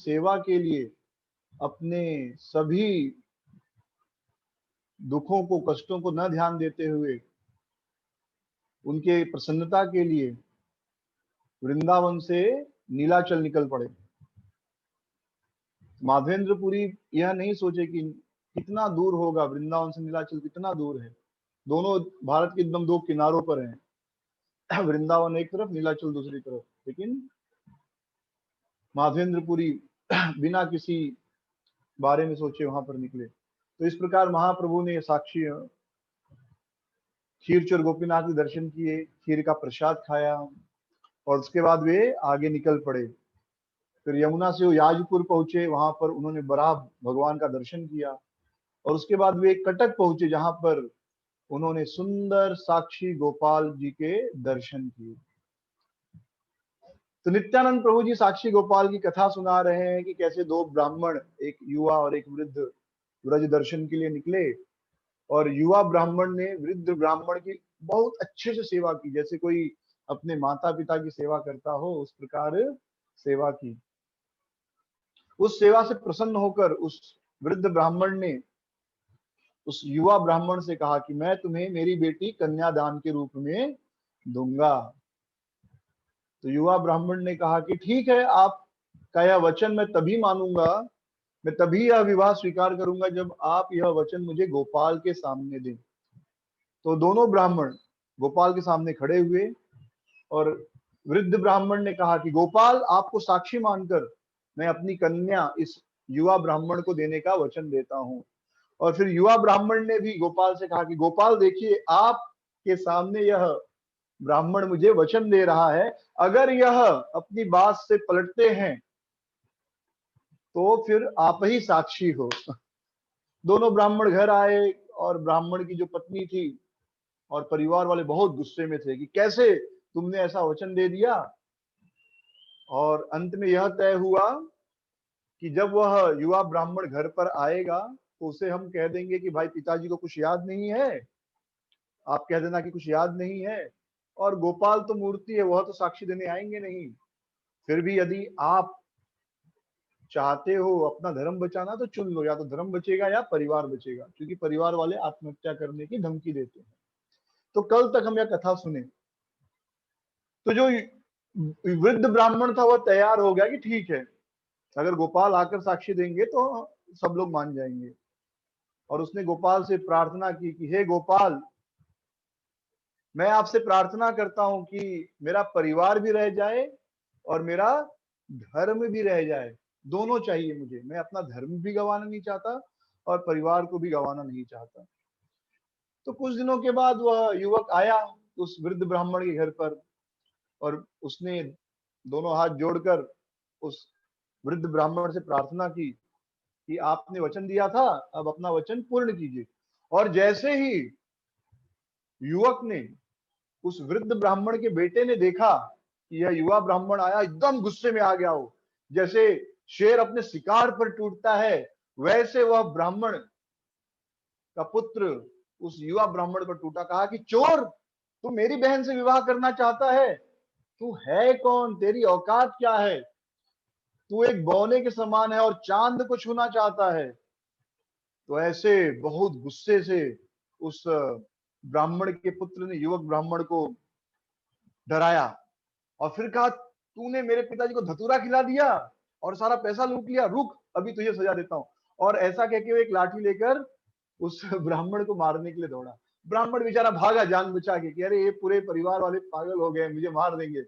सेवा के लिए अपने सभी दुखों को, कष्टों को न ध्यान देते हुए उनके प्रसन्नता के लिए वृंदावन से नीलाचल निकल पड़े। माधवेंद्रपुरी यह नहीं सोचे कि कितना दूर होगा, वृंदावन से नीलाचल कितना दूर है। दोनों भारत के एकदम दो किनारों पर हैं, वृंदावन एक तरफ, नीलाचल दूसरी तरफ। लेकिन माधवेंद्रपुरी बिना किसी बारे में सोचे वहां पर निकले। तो इस प्रकार महाप्रभु ने साक्षी खीर चोर गोपीनाथ के दर्शन किए, खीर का प्रसाद खाया और उसके बाद वे आगे निकल पड़े। फिर यमुना से वो याजपुर पहुंचे, वहां पर उन्होंने बराह भगवान का दर्शन किया और उसके बाद वे कटक पहुंचे, जहां पर उन्होंने सुंदर साक्षी गोपाल जी के दर्शन किए। तो नित्यानंद प्रभु जी साक्षी गोपाल की कथा सुना रहे हैं कि कैसे दो ब्राह्मण, एक युवा और एक वृद्ध, व्रज दर्शन के लिए निकले और युवा ब्राह्मण ने वृद्ध ब्राह्मण की बहुत अच्छे से सेवा की, जैसे कोई अपने माता पिता की सेवा करता हो उस प्रकार सेवा की। उस सेवा से प्रसन्न होकर उस वृद्ध ब्राह्मण ने उस युवा ब्राह्मण से कहा कि मैं तुम्हें मेरी बेटी कन्यादान के रूप में दूंगा। तो युवा ब्राह्मण ने कहा कि ठीक है, आपका यह वचन मैं तभी मानूंगा, मैं तभी यह विवाह स्वीकार करूंगा जब आप यह वचन मुझे गोपाल के सामने दें। तो दोनों ब्राह्मण गोपाल के सामने खड़े हुए और वृद्ध ब्राह्मण ने कहा कि गोपाल, आपको साक्षी मानकर मैं अपनी कन्या इस युवा ब्राह्मण को देने का वचन देता हूं। और फिर युवा ब्राह्मण ने भी गोपाल से कहा कि गोपाल देखिए, आपके सामने यह ब्राह्मण मुझे वचन दे रहा है, अगर यह अपनी बात से पलटते हैं तो फिर आप ही साक्षी हो। दोनों ब्राह्मण घर आए और ब्राह्मण की जो पत्नी थी और परिवार वाले बहुत गुस्से में थे कि कैसे तुमने ऐसा वचन दे दिया। और अंत में यह तय हुआ कि जब वह युवा ब्राह्मण घर पर आएगा तो उसे हम कह देंगे कि भाई पिताजी को कुछ याद नहीं है, आप कह देना कि कुछ याद नहीं है। और गोपाल तो मूर्ति है, वह तो साक्षी देने आएंगे नहीं। फिर भी यदि आप चाहते हो अपना धर्म बचाना तो चुन लो, या तो धर्म बचेगा या परिवार बचेगा, क्योंकि परिवार वाले आत्महत्या करने की धमकी देते हैं। तो कल तक हम यह कथा सुने। तो जो वृद्ध ब्राह्मण था वह तैयार हो गया कि ठीक है, अगर गोपाल आकर साक्षी देंगे तो सब लोग मान जाएंगे। और उसने गोपाल से प्रार्थना की कि हे गोपाल, मैं आपसे प्रार्थना करता हूं कि मेरा परिवार भी रह जाए और मेरा धर्म भी रह जाए, दोनों चाहिए मुझे। मैं अपना धर्म भी गंवाना नहीं चाहता और परिवार को भी गंवाना नहीं चाहता। तो कुछ दिनों के बाद वह युवक आया उस वृद्ध ब्राह्मण के घर पर और उसने दोनों हाथ जोड़कर उस वृद्ध ब्राह्मण से प्रार्थना की कि आपने वचन दिया था, अब अपना वचन पूर्ण कीजिए। और जैसे ही युवक ने, उस वृद्ध ब्राह्मण के बेटे ने देखा कि यह युवा ब्राह्मण आया, एकदम गुस्से में आ गया हो। जैसे शेर अपने शिकार पर टूटता है, वैसे वह ब्राह्मण का पुत्र उस युवा ब्राह्मण पर टूटा। कहा कि चोर, तू मेरी बहन से विवाह करना चाहता है? तू है कौन? तेरी औकात क्या है? तू एक बौने के समान है और चांद को छूना चाहता है। तो ऐसे बहुत गुस्से से उस ब्राह्मण के पुत्र ने युवक ब्राह्मण को डराया और फिर कहा, तूने मेरे पिताजी को धतूरा खिला दिया और सारा पैसा लूट लिया, रुक अभी तुझे सजा देता हूं। और ऐसा कह के वो एक लाठी लेकर उस ब्राह्मण को मारने के लिए दौड़ा। ब्राह्मण बेचारा भागा जान बचा के कि अरे ये पूरे परिवार वाले पागल हो गए, मुझे मार देंगे,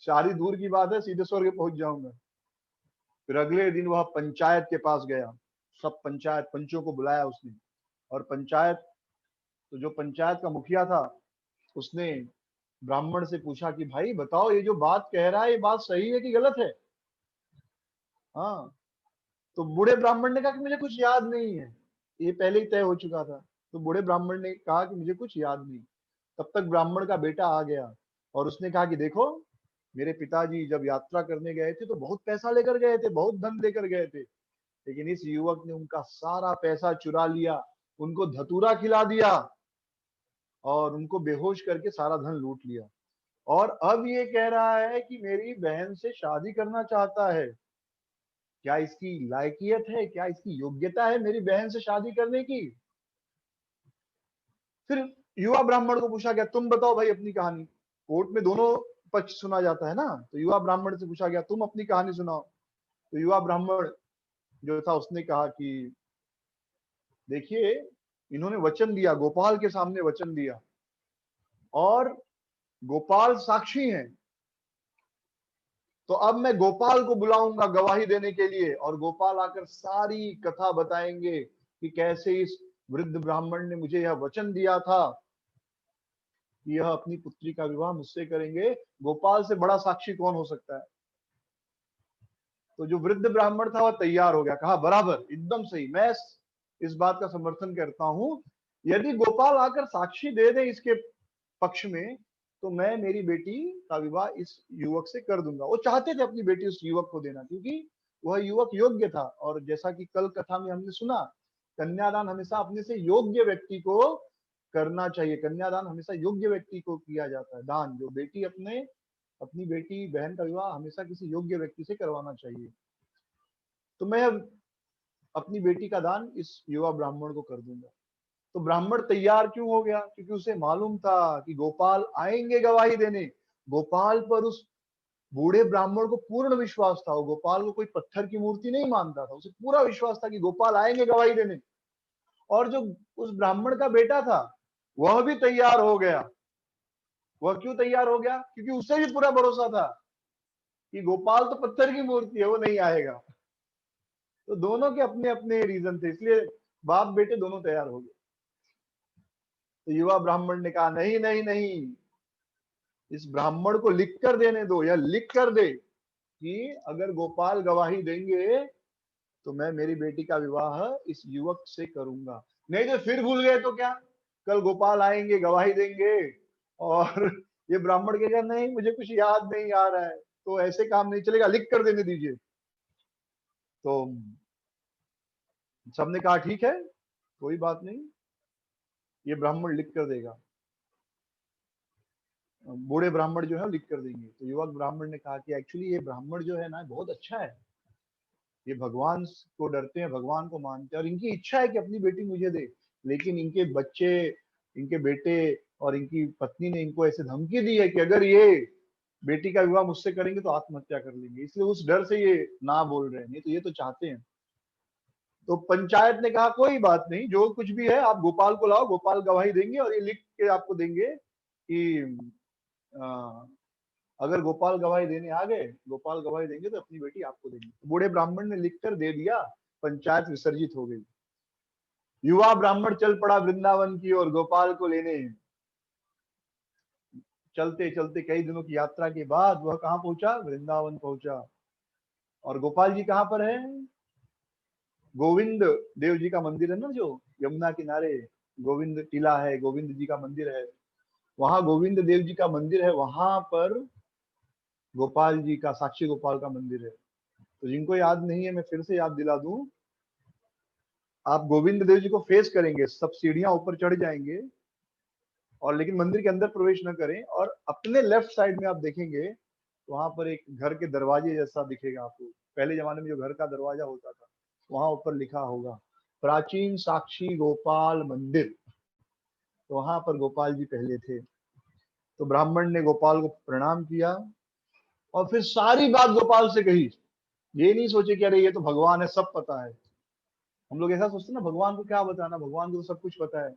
शादी दूर की बात है, सीधे स्वर्ग पहुंच जाऊंगा। फिर अगले दिन वह पंचायत के पास गया, सब पंचायत पंचों को बुलाया उसने। और पंचायत, तो जो पंचायत का मुखिया था उसने ब्राह्मण से पूछा कि भाई बताओ, ये जो बात कह रहा है ये बात सही है कि गलत है? हाँ। तो बूढ़े ब्राह्मण ने कहा कि मुझे कुछ याद नहीं है, ये पहले ही तय हो चुका था। तो बूढ़े ब्राह्मण ने कहा कि मुझे कुछ याद नहीं। तब तक ब्राह्मण का बेटा आ गया और उसने कहा कि देखो, मेरे पिताजी जब यात्रा करने गए थे तो बहुत पैसा लेकर गए थे, बहुत धन लेकर गए थे, लेकिन इस युवक ने उनका सारा पैसा चुरा लिया, उनको धतूरा खिला दिया और उनको बेहोश करके सारा धन लूट लिया। और अब ये कह रहा है कि मेरी बहन से शादी करना चाहता है। क्या इसकी लायकियत है, क्या इसकी योग्यता है मेरी बहन से शादी करने की। फिर युवा ब्राह्मण को पूछा गया, तुम बताओ भाई अपनी कहानी। कोर्ट में दोनों पक्ष सुना जाता है ना, तो युवा ब्राह्मण से पूछा गया, तुम अपनी कहानी सुनाओ। तो युवा ब्राह्मण जो था उसने कहा कि देखिए, इन्होंने वचन दिया, गोपाल के सामने वचन दिया, और गोपाल साक्षी हैं, तो अब मैं गोपाल को बुलाऊंगा गवाही देने के लिए, और गोपाल आकर सारी कथा बताएंगे कि कैसे इस वृद्ध ब्राह्मण ने मुझे यह वचन दिया था कि यह अपनी पुत्री का विवाह मुझसे करेंगे। गोपाल से बड़ा साक्षी कौन हो सकता है। तो जो वृद्ध ब्राह्मण था वह तैयार हो गया, कहा बराबर, एकदम सही, मैं इस बात का समर्थन करता हूं। यदि गोपाल आकर साक्षी दे दे इसके पक्ष में, तो मैं मेरी बेटी का विवाह इस युवक से कर दूंगा। वो चाहते थे अपनी बेटी उस युवक को देना, क्योंकि वह युवक योग्य था। और जैसा कि कल कथा में हमने सुना, कन्यादान हमेशा अपने से योग्य व्यक्ति को करना चाहिए। कन्यादान हमेशा योग्य व्यक्ति को किया जाता है दान। जो बेटी अपनी बेटी बहन का विवाह हमेशा किसी योग्य व्यक्ति से करवाना चाहिए। तो मैं अपनी बेटी का दान इस युवा ब्राह्मण को कर दूंगा। तो ब्राह्मण तैयार क्यों हो गया, क्योंकि उसे मालूम था कि गोपाल आएंगे गवाही देने। गोपाल पर उस बूढ़े ब्राह्मण को पूर्ण विश्वास था। वो गोपाल को कोई पत्थर की मूर्ति नहीं मानता था, उसे पूरा विश्वास था कि गोपाल आएंगे गवाही देने। और जो उस ब्राह्मण का बेटा था वह भी तैयार हो गया। वह क्यों तैयार हो गया, क्योंकि उसे भी पूरा भरोसा था कि गोपाल तो पत्थर की मूर्ति है, वो नहीं आएगा। तो दोनों के अपने अपने रीजन थे, इसलिए बाप बेटे दोनों तैयार हो गए। तो युवा ब्राह्मण ने कहा, नहीं नहीं नहीं, इस ब्राह्मण को लिख कर देने दो, या लिख कर दे कि अगर गोपाल गवाही देंगे तो मैं मेरी बेटी का विवाह इस युवक से करूंगा। नहीं तो फिर भूल गए तो क्या, कल गोपाल आएंगे गवाही देंगे और ये ब्राह्मण कहेगा नहीं मुझे कुछ याद नहीं आ रहा है, तो ऐसे काम नहीं चलेगा, लिख कर देने दीजिए। तो सबने कहा ठीक है, कोई बात नहीं, ये ब्राह्मण लिख कर देगा। बूढ़े ब्राह्मण जो है लिख कर देंगे। तो युवक ब्राह्मण ने कहा कि एक्चुअली ये ब्राह्मण जो है ना बहुत अच्छा है, ये भगवान को डरते हैं, भगवान को मानते हैं, और इनकी इच्छा है कि अपनी बेटी मुझे दे। लेकिन इनके बच्चे, इनके बेटे और इनकी पत्नी ने इनको ऐसे धमकी दी है कि अगर ये बेटी का विवाह मुझसे करेंगे तो आत्महत्या कर लेंगे, इसलिए उस डर से ये ना बोल रहे हैं, नहीं तो ये तो चाहते हैं। तो पंचायत ने कहा कोई बात नहीं, जो कुछ भी है आप गोपाल को लाओ, गोपाल गवाही देंगे और ये लिख के आपको देंगे कि अगर गोपाल गवाही देने आ गए, गोपाल गवाही देंगे तो अपनी बेटी आपको देंगे। तो बूढ़े ब्राह्मण ने लिखकर दे दिया, पंचायत विसर्जित हो गई। युवा ब्राह्मण चल पड़ा वृंदावन की ओर गोपाल को लेने। चलते चलते कई दिनों की यात्रा के बाद वह कहाँ पहुंचा, वृंदावन पहुंचा। और गोपाल जी कहाँ पर है, गोविंद देव जी का मंदिर है ना, जो यमुना किनारे गोविंद टीला है, गोविंद जी का मंदिर है, वहां गोविंद देव जी का मंदिर है, वहां पर गोपाल जी का, साक्षी गोपाल का मंदिर है। तो जिनको याद नहीं है मैं फिर से याद दिला दूं, आप गोविंद देव जी को फेस करेंगे, सब सीढ़ियां ऊपर चढ़ जाएंगे, और लेकिन मंदिर के अंदर प्रवेश न करें, और अपने लेफ्ट साइड में आप देखेंगे वहां पर एक घर के दरवाजे जैसा दिखेगा आपको। पहले जमाने में जो घर का दरवाजा होता था वहां ऊपर लिखा होगा प्राचीन साक्षी गोपाल मंदिर। तो वहां पर गोपाल जी पहले थे। तो ब्राह्मण ने गोपाल को प्रणाम किया और फिर सारी बात गोपाल से कही। ये नहीं सोचे कि अरे ये तो भगवान है, सब पता है। हम लोग ऐसा सोचते ना, भगवान को क्या बताना, भगवान को तो सब कुछ पता है।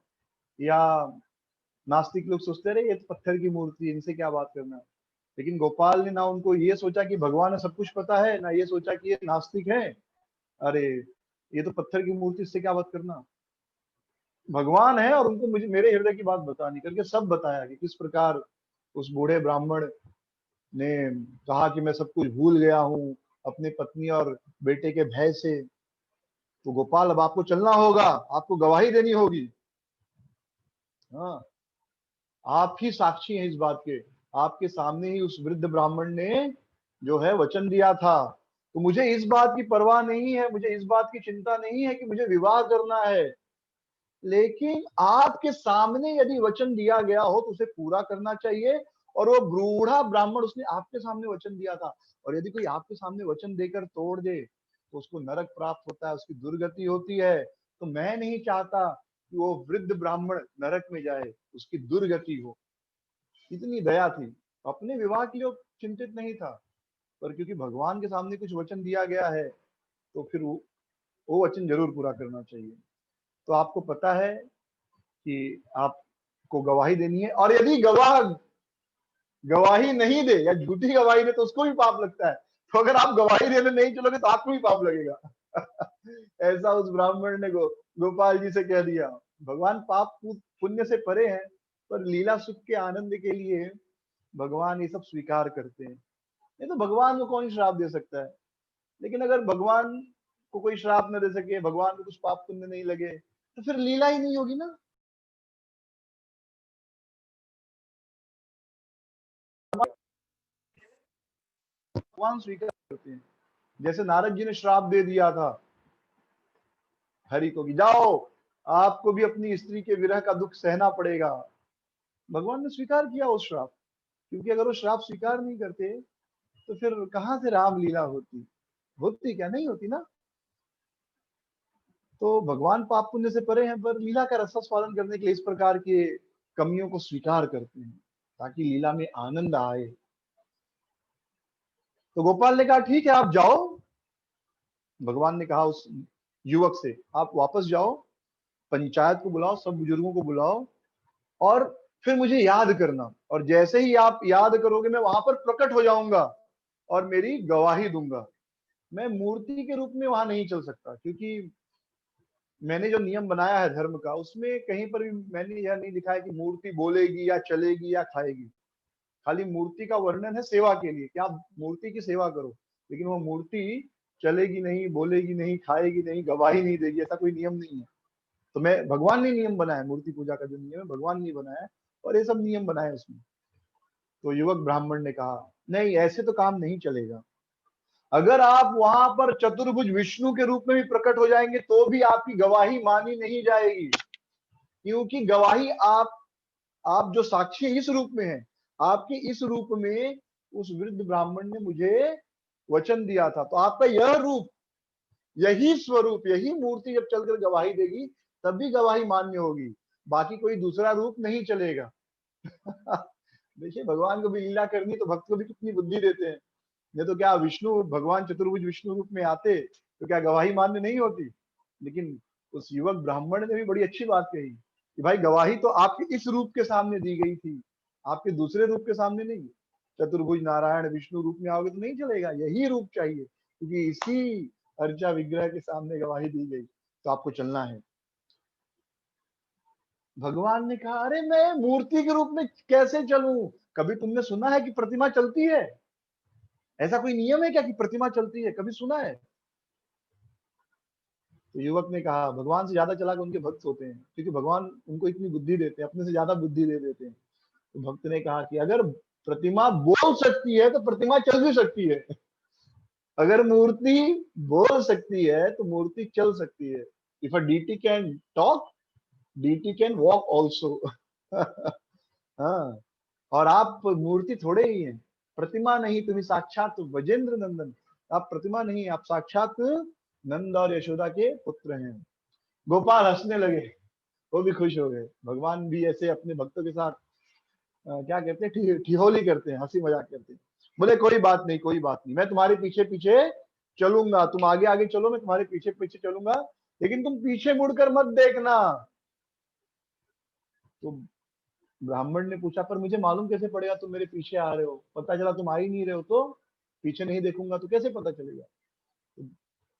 या नास्तिक लोग सोचते रहे ये तो पत्थर की मूर्ति है, इनसे क्या बात करना। लेकिन गोपाल ने ना उनको ये सोचा कि भगवान ने सब कुछ पता है, ना ये सोचा कि ये नास्तिक है, अरे ये तो पत्थर की मूर्ति, इससे क्या बात करना। भगवान है और उनको मुझे मेरे हृदय की बात बतानी, करके सब बताया कि किस प्रकार उस बूढ़े ब्राह्मण ने कहा कि मैं सब कुछ भूल गया हूँ अपने पत्नी और बेटे के भय से। तो गोपाल अब आपको चलना होगा, आपको गवाही देनी होगी। हाँ, आप ही साक्षी हैं इस बात के, आपके सामने ही उस वृद्ध ब्राह्मण ने जो है वचन दिया था। तो मुझे इस बात की परवाह नहीं है, मुझे इस बात की चिंता नहीं है कि मुझे विवाह करना है, लेकिन आपके सामने यदि वचन दिया गया हो तो उसे पूरा करना चाहिए। और वो बूढ़ा ब्राह्मण उसने आपके सामने वचन दिया था, और यदि कोई आपके सामने वचन देकर तोड़ दे तो उसको नरक प्राप्त होता है, उसकी दुर्गति होती है। तो मैं नहीं चाहता कि वो वृद्ध ब्राह्मण नरक में जाए, उसकी दुर्गति हो। इतनी दया थी। अपने विवाह के लिए वो चिंतित नहीं था, पर क्योंकि भगवान के सामने कुछ वचन दिया गया है, तो फिर वो वचन जरूर पूरा करना चाहिए। तो आपको पता है कि आपको गवाही देनी है, और यदि गवाह गवाही नहीं दे या झूठी गवाही दे तो उसको भी पाप लगता है। तो अगर आप गवाही देने नहीं चलोगे तो आपको भी पाप लगेगा। ऐसा उस ब्राह्मण ने गोपाल जी से कह दिया। भगवान पाप पुण्य से परे हैं, पर लीला सुख के आनंद के लिए भगवान ये सब स्वीकार करते हैं। नहीं तो भगवान को कौन श्राप दे सकता है। लेकिन अगर भगवान को कोई श्राप न दे सके, भगवान को कुछ पाप पुण्य नहीं लगे, तो फिर लीला ही नहीं होगी ना। भगवान स्वीकार करते हैं। जैसे नारद जी ने श्राप दे दिया था हरि को कि जाओ, आपको भी अपनी स्त्री के विरह का दुख सहना पड़ेगा। भगवान ने स्वीकार किया उस श्राप, क्योंकि अगर वो श्राप स्वीकार नहीं करते तो फिर कहां से रामलीला होती। होती क्या, नहीं होती ना। तो भगवान पाप पुण्य से परे हैं, पर लीला का रसास्वादन करने के लिए इस प्रकार के कमियों को स्वीकार करते हैं, ताकि लीला में आनंद आए। तो गोपाल ने कहा ठीक है आप जाओ। भगवान ने कहा उस युवक से, आप वापस जाओ, पंचायत को बुलाओ, सब बुजुर्गों को बुलाओ, और फिर मुझे याद करना, और जैसे ही आप याद करोगे मैं वहां पर प्रकट हो जाऊंगा और मेरी गवाही दूंगा। मैं मूर्ति के रूप में वहां नहीं चल सकता, क्योंकि मैंने जो नियम बनाया है धर्म का, उसमें कहीं पर भी मैंने यह नहीं लिखा है कि मूर्ति बोलेगी या चलेगी या खाएगी। खाली मूर्ति का वर्णन है सेवा के लिए कि आप मूर्ति की सेवा करो, लेकिन वो मूर्ति चलेगी नहीं, बोलेगी नहीं, खाएगी नहीं, गवाही नहीं देगी, ऐसा कोई नियम नहीं है। तो मैं, भगवान ने नियम बनाया, मूर्ति पूजा का जो नियम है भगवान ने बनाया है, और ये सब नियम बनाए उसमें। तो युवक ब्राह्मण ने कहा नहीं, ऐसे तो काम नहीं चलेगा। अगर आप वहां पर चतुर्भुज विष्णु के रूप में भी प्रकट हो जाएंगे तो भी आपकी गवाही मानी नहीं जाएगी, क्योंकि गवाही आप जो साक्षी इस रूप में है, आपके इस रूप में उस वृद्ध ब्राह्मण ने मुझे वचन दिया था, तो आपका यह रूप, यही स्वरूप, यही मूर्ति जब चलकर गवाही देगी तभी गवाही मान्य होगी, बाकी कोई दूसरा रूप नहीं चलेगा। देखिए भगवान को भी लीला करनी तो भक्त को भी कितनी बुद्धि देते हैं। नहीं तो क्या विष्णु भगवान चतुर्भुज विष्णु रूप में आते तो क्या गवाही मान्य नहीं होती। लेकिन उस युवक ब्राह्मण ने भी बड़ी अच्छी बात कही कि भाई गवाही तो आपके इस रूप के सामने दी गई थी, आपके दूसरे रूप के सामने नहीं। चतुर्भुज नारायण विष्णु रूप में आओगे तो नहीं चलेगा, यही रूप चाहिए, क्योंकि इसी अर्चा विग्रह के सामने गवाही दी गई, तो आपको चलना है। भगवान ने कहा अरे मैं मूर्ति के रूप में कैसे चलूं, कभी तुमने सुना है कि प्रतिमा चलती है? ऐसा कोई नियम है क्या कि प्रतिमा चलती है, कभी सुना है? तो युवक ने कहा भगवान से ज्यादा चालाक उनके भक्त होते हैं, क्योंकि भगवान उनको इतनी बुद्धि देते हैं, अपने से ज्यादा बुद्धि दे देते हैं। तो भक्त ने कहा कि अगर प्रतिमा बोल सकती है तो प्रतिमा चल भी सकती है। अगर मूर्ति बोल सकती है तो मूर्ति चल सकती है। If a deity can talk, deity can walk also. हाँ, और आप मूर्ति थोड़े ही हैं, प्रतिमा नहीं, तुम्हें साक्षात वजेंद्र नंदन। आप प्रतिमा नहीं, आप साक्षात नंद और यशोदा के पुत्र हैं। गोपाल हंसने लगे, वो भी खुश हो गए। भगवान भी ऐसे अपने भक्तों के साथ क्या कहते हैं, ठिठोली करते हैं, हंसी मजाक करते हैं। बोले कोई बात नहीं, कोई बात नहीं, मैं तुम्हारे पीछे पीछे चलूंगा, तुम आगे आगे चलो, मैं तुम्हारे पीछे पीछे चलूंगा, लेकिन तुम पीछे मुड़कर मत देखना। तो ब्राह्मण ने पूछा पर मुझे मालूम कैसे पड़ेगा तुम मेरे पीछे आ रहे हो, पता चला तुम आ ही नहीं रहे हो तो पीछे नहीं देखूंगा तो कैसे पता चलेगा।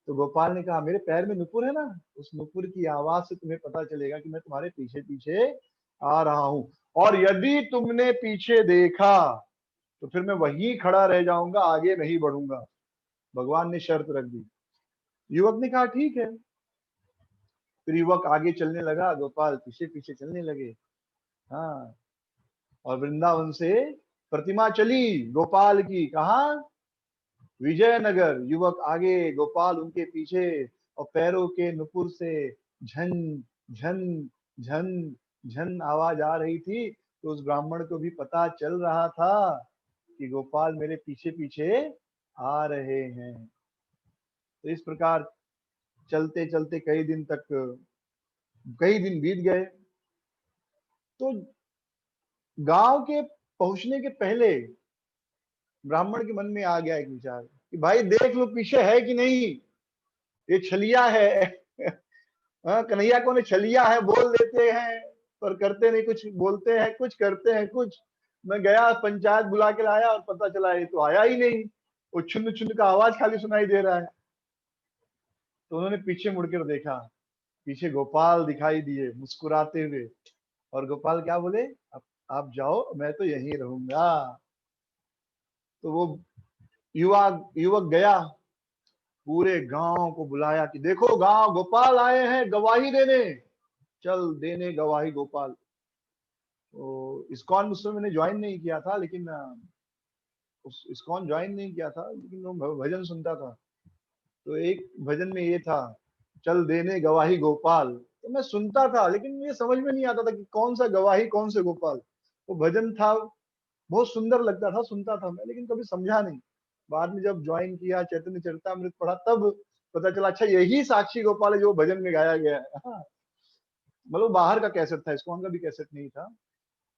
तो गोपाल ने कहा मेरे पैर में नुपुर है ना, उस नुपुर की आवाज से तुम्हें पता चलेगा कि मैं तुम्हारे पीछे पीछे आ रहा हूं, और यदि तुमने पीछे देखा तो फिर मैं वहीं खड़ा रह जाऊंगा, आगे नहीं बढ़ूंगा। भगवान ने शर्त रख दी। युवक ने कहा ठीक है। फिर युवक आगे चलने लगा, गोपाल पीछे पीछे चलने लगे। हाँ, और वृंदावन से प्रतिमा चली गोपाल की, कहा, विजयनगर। युवक आगे, गोपाल उनके पीछे, और पैरों के नुपुर से झन झन झन झन आवाज आ रही थी। तो उस ब्राह्मण को भी पता चल रहा था कि गोपाल मेरे पीछे पीछे आ रहे हैं। तो इस प्रकार चलते चलते कई दिन बीत गए। तो गांव के पहुंचने के पहले ब्राह्मण के मन में आ गया एक विचार कि भाई देख लो पीछे है कि नहीं, ये छलिया है। हाँ, कन्हैया को ने छलिया है, बोल देते हैं पर करते नहीं कुछ, बोलते हैं कुछ करते हैं कुछ। मैं गया पंचायत बुला के लाया और पता चला ये तो आया ही नहीं, वो छुन छुन का आवाज खाली सुनाई दे रहा है। तो उन्होंने पीछे मुड़कर देखा, पीछे गोपाल दिखाई दिए मुस्कुराते हुए। और गोपाल क्या बोले, आप जाओ मैं तो यहीं रहूंगा। तो वो युवा युवक गया, पूरे गांव को बुलाया कि देखो गांव गोपाल आए हैं गवाही देने, चल देने गवाही गोपाल। तो इस्कॉन उस समय मैंने ज्वाइन नहीं किया था, लेकिन उस इस्कॉन ज्वाइन नहीं किया था, लेकिन वो भजन सुनता था। तो एक भजन में ये था, चल देने गवाही गोपाल। तो मैं सुनता था लेकिन ये समझ में नहीं आता था कि कौन सा गवाही कौन से गोपाल। वो भजन था, बहुत सुंदर लगता था, सुनता था मैं, लेकिन कभी समझा नहीं। बाद में जब ज्वाइन किया, चैतन्य चरितामृत पढ़ा, तब पता चला अच्छा यही साक्षी गोपाल है जो भजन में गाया गया है। हाँ, मतलब बाहर का कैसेट था, इस्कॉन का भी कैसेट नहीं था।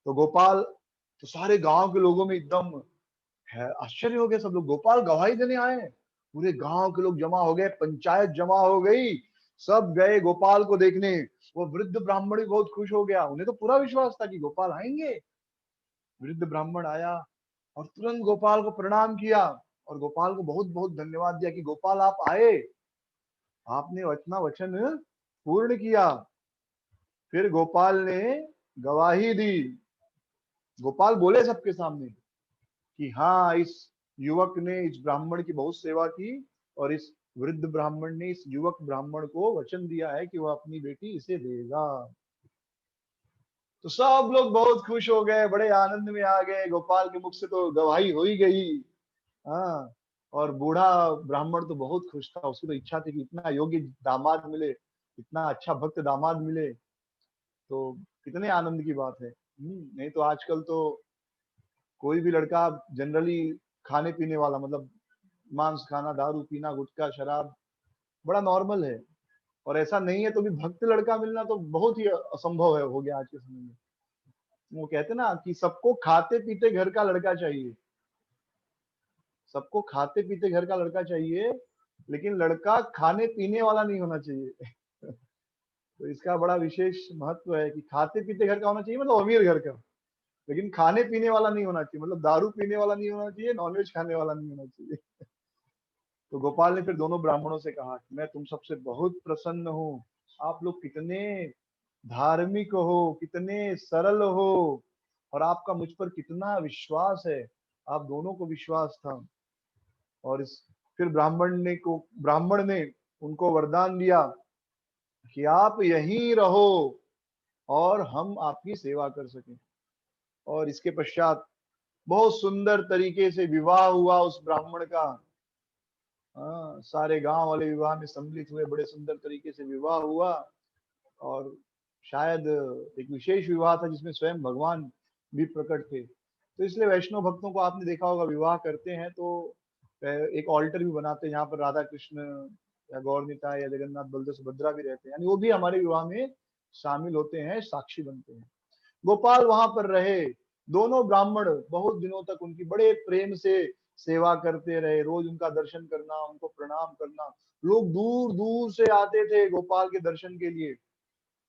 तो गोपाल, तो सारे गांव के लोगों में एकदम है आश्चर्य हो गया, सब लोग गोपाल गवाही देने आए हैं। पूरे गांव के लोग जमा हो गए, पंचायत जमा हो गई, सब गए गोपाल को देखने। वो वृद्ध ब्राह्मण भी बहुत खुश हो गया, उन्हें तो पूरा विश्वास था कि गोपाल आएंगे। वृद्ध ब्राह्मण आया और तुरंत गोपाल को प्रणाम किया और गोपाल को बहुत बहुत धन्यवाद दिया कि गोपाल आप आए, आपने अपना वचन पूर्ण किया। फिर गोपाल ने गवाही दी। गोपाल बोले सबके सामने कि हाँ, इस युवक ने इस ब्राह्मण की बहुत सेवा की और इस वृद्ध ब्राह्मण ने इस युवक ब्राह्मण को वचन दिया है कि वह अपनी बेटी इसे देगा। तो सब लोग बहुत खुश हो गए, बड़े आनंद में आ गए, गोपाल के मुख से तो गवाही हो ही गई। हाँ, और बूढ़ा ब्राह्मण तो बहुत खुश था, उसकी तो इच्छा थी कि इतना योग्य दामाद मिले, इतना अच्छा भक्त दामाद मिले, तो कितने आनंद की बात है। नहीं तो आजकल तो कोई भी लड़का जनरली खाने पीने वाला, मतलब मांस खाना, दारू पीना, गुटखा शराब बड़ा नॉर्मल है। और ऐसा नहीं है तो भी भक्त लड़का मिलना तो बहुत ही असंभव है, हो गया आज के समय में। वो कहते ना कि सबको खाते पीते घर का लड़का चाहिए, सबको खाते पीते घर का लड़का चाहिए, लेकिन लड़का खाने पीने वाला नहीं होना चाहिए। तो इसका बड़ा विशेष महत्व है कि खाते पीते घर का होना चाहिए, मतलब अमीर घर का, लेकिन खाने पीने वाला नहीं होना चाहिए, मतलब दारू पीने वाला नहीं होना चाहिए, नॉनवेज खाने वाला नहीं होना चाहिए। तो गोपाल ने फिर दोनों ब्राह्मणों से कहा कि मैं तुम सबसे बहुत प्रसन्न हूँ, आप लोग कितने धार्मिक हो, कितने सरल हो, और आपका मुझ पर कितना विश्वास है। आप दोनों को विश्वास था। और इस फिर ब्राह्मण ने उनको वरदान दिया कि आप यहीं रहो और हम आपकी सेवा कर सकें। और इसके पश्चात बहुत सुंदर तरीके से विवाह हुआ उस ब्राह्मण का। हाँ, सारे गांव वाले विवाह में सम्मिलित हुए, बड़े सुंदर तरीके से विवाह हुआ। और शायद एक विशेष विवाह था जिसमें स्वयं भगवान भी प्रकट थे। तो इसलिए वैष्णव भक्तों को आपने देखा होगा, विवाह करते हैं तो एक ऑल्टर भी बनाते हैं, जहाँ पर राधा कृष्ण या गौर निताय या जगन्नाथ बलदेव सुभद्रा भी रहते हैं, यानी वो भी हमारे विवाह में शामिल होते हैं, साक्षी बनते हैं। गोपाल वहां पर रहे, दोनों ब्राह्मण बहुत दिनों तक उनकी बड़े प्रेम से सेवा करते रहे, रोज उनका दर्शन करना, उनको प्रणाम करना। लोग दूर दूर से आते थे गोपाल के दर्शन के लिए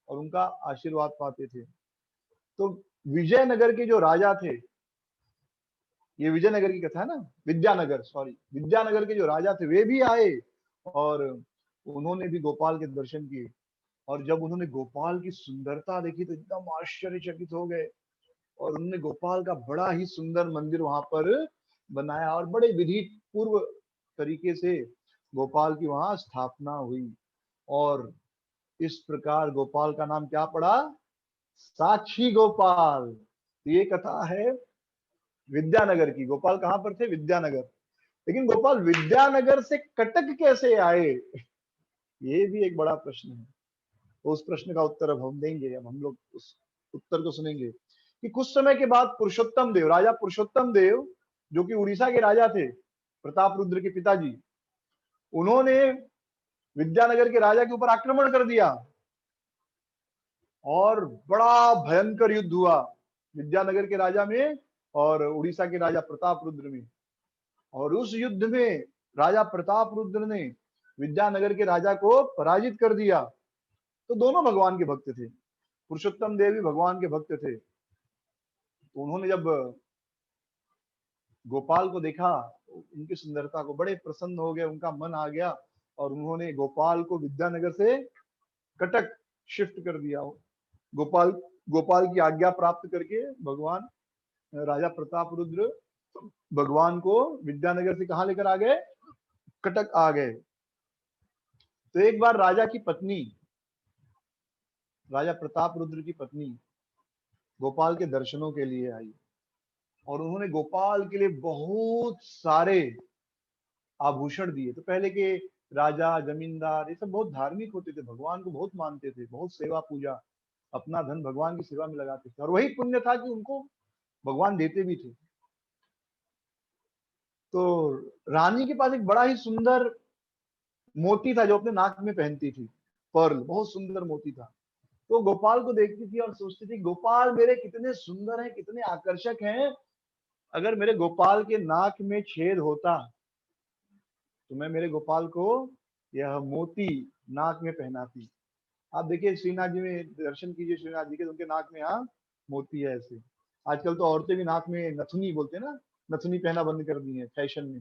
और उनका आशीर्वाद पाते थे। तो विजयनगर के जो राजा थे, ये विजयनगर की कथा है ना, विद्यानगर, सॉरी, विद्यानगर के जो राजा थे वे भी आए और उन्होंने भी गोपाल के दर्शन किए। और जब उन्होंने गोपाल की सुंदरता देखी तो एकदम आश्चर्यचकित हो गए, और उन्होंने गोपाल का बड़ा ही सुंदर मंदिर वहां पर बनाया और बड़े विधि पूर्व तरीके से गोपाल की वहां स्थापना हुई। और इस प्रकार गोपाल का नाम क्या पड़ा, साक्षी गोपाल। तो ये कथा है विद्यानगर की। गोपाल कहां पर थे, विद्यानगर। लेकिन गोपाल विद्यानगर से कटक कैसे आए, ये भी एक बड़ा प्रश्न है। तो उस प्रश्न का उत्तर अब हम देंगे, अब हम लोग उस उत्तर को सुनेंगे कि कुछ समय के बाद पुरुषोत्तम देव, राजा पुरुषोत्तम देव, जो कि उड़ीसा के राजा थे, प्रताप रुद्र के पिताजी, उन्होंने विद्यानगर के राजा के ऊपर आक्रमण कर दिया और बड़ा भयंकर युद्ध हुआ विद्यानगर के राजा में और उड़ीसा के राजा प्रताप रुद्र में। और उस युद्ध में राजा प्रताप रुद्र ने विद्यानगर के राजा को पराजित कर दिया। तो दोनों भगवान के भक्त थे, पुरुषोत्तम देव भी भगवान के भक्त थे। तो उन्होंने जब गोपाल को देखा, उनकी सुंदरता को, बड़े प्रसन्न हो गए, उनका मन आ गया और उन्होंने गोपाल को विद्यानगर से कटक शिफ्ट कर दिया। गोपाल गोपाल की आज्ञा प्राप्त करके भगवान राजा प्रताप रुद्र भगवान को विद्यानगर से कहां लेकर आ गए, कटक आ गए। तो एक बार राजा की पत्नी, राजा प्रताप रुद्र की पत्नी गोपाल के दर्शनों के लिए आई और उन्होंने गोपाल के लिए बहुत सारे आभूषण दिए। तो पहले के राजा जमींदार ये सब बहुत धार्मिक होते थे, भगवान को बहुत मानते थे, बहुत सेवा पूजा, अपना धन भगवान की सेवा में लगाते थे और वही पुण्य था कि उनको भगवान देते भी थे। तो रानी के पास एक बड़ा ही सुंदर मोती था जो अपने नाक में पहनती थी, पर्ल, बहुत सुंदर मोती था। तो गोपाल को देखती थी और सोचती थी गोपाल मेरे कितने सुंदर हैं, कितने आकर्षक हैं, अगर मेरे गोपाल के नाक में छेद होता तो मैं मेरे गोपाल को यह मोती नाक में पहनाती। आप देखिए श्रीनाथ जी में दर्शन कीजिए, श्रीनाथ जी के, तो उनके नाक में यहाँ मोती है ऐसे। आजकल तो औरतें भी नाक में नथुनी बोलते हैं ना, नथुनी पहना बंद कर दी है फैशन में,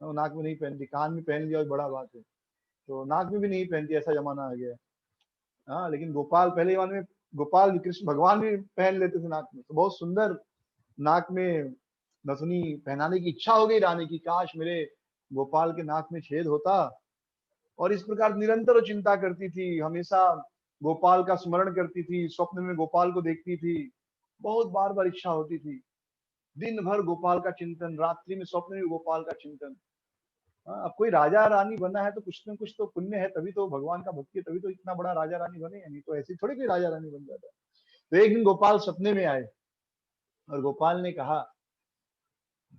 वो नाक में नहीं पहनती, कान में पहन लिया और बड़ा बात है, तो नाक में भी नहीं पहनती, ऐसा जमाना आ गया है। हाँ, लेकिन गोपाल पहले जमाने में गोपाल कृष्ण भगवान भी पहन लेते थे नाक में, तो बहुत सुंदर नाक में नथुनी पहनाने की इच्छा हो गई रानी की, काश मेरे गोपाल के नाक में छेद होता। और इस प्रकार निरंतर वो चिंता करती थी, हमेशा गोपाल का स्मरण करती थी, स्वप्न में गोपाल को देखती थी, बहुत बार बार इच्छा होती थी, दिन भर गोपाल का चिंतन, रात्रि में स्वप्न में गोपाल का चिंतन। हाँ, अब कोई राजा रानी बना है तो कुछ न कुछ तो पुण्य है, तभी तो भगवान का भक्ति है, तभी तो इतना बड़ा राजा रानी बने, नहीं तो ऐसी थोड़ी कोई राजा रानी बन जाता है। तो एक दिन गोपाल सपने में आए और गोपाल ने कहा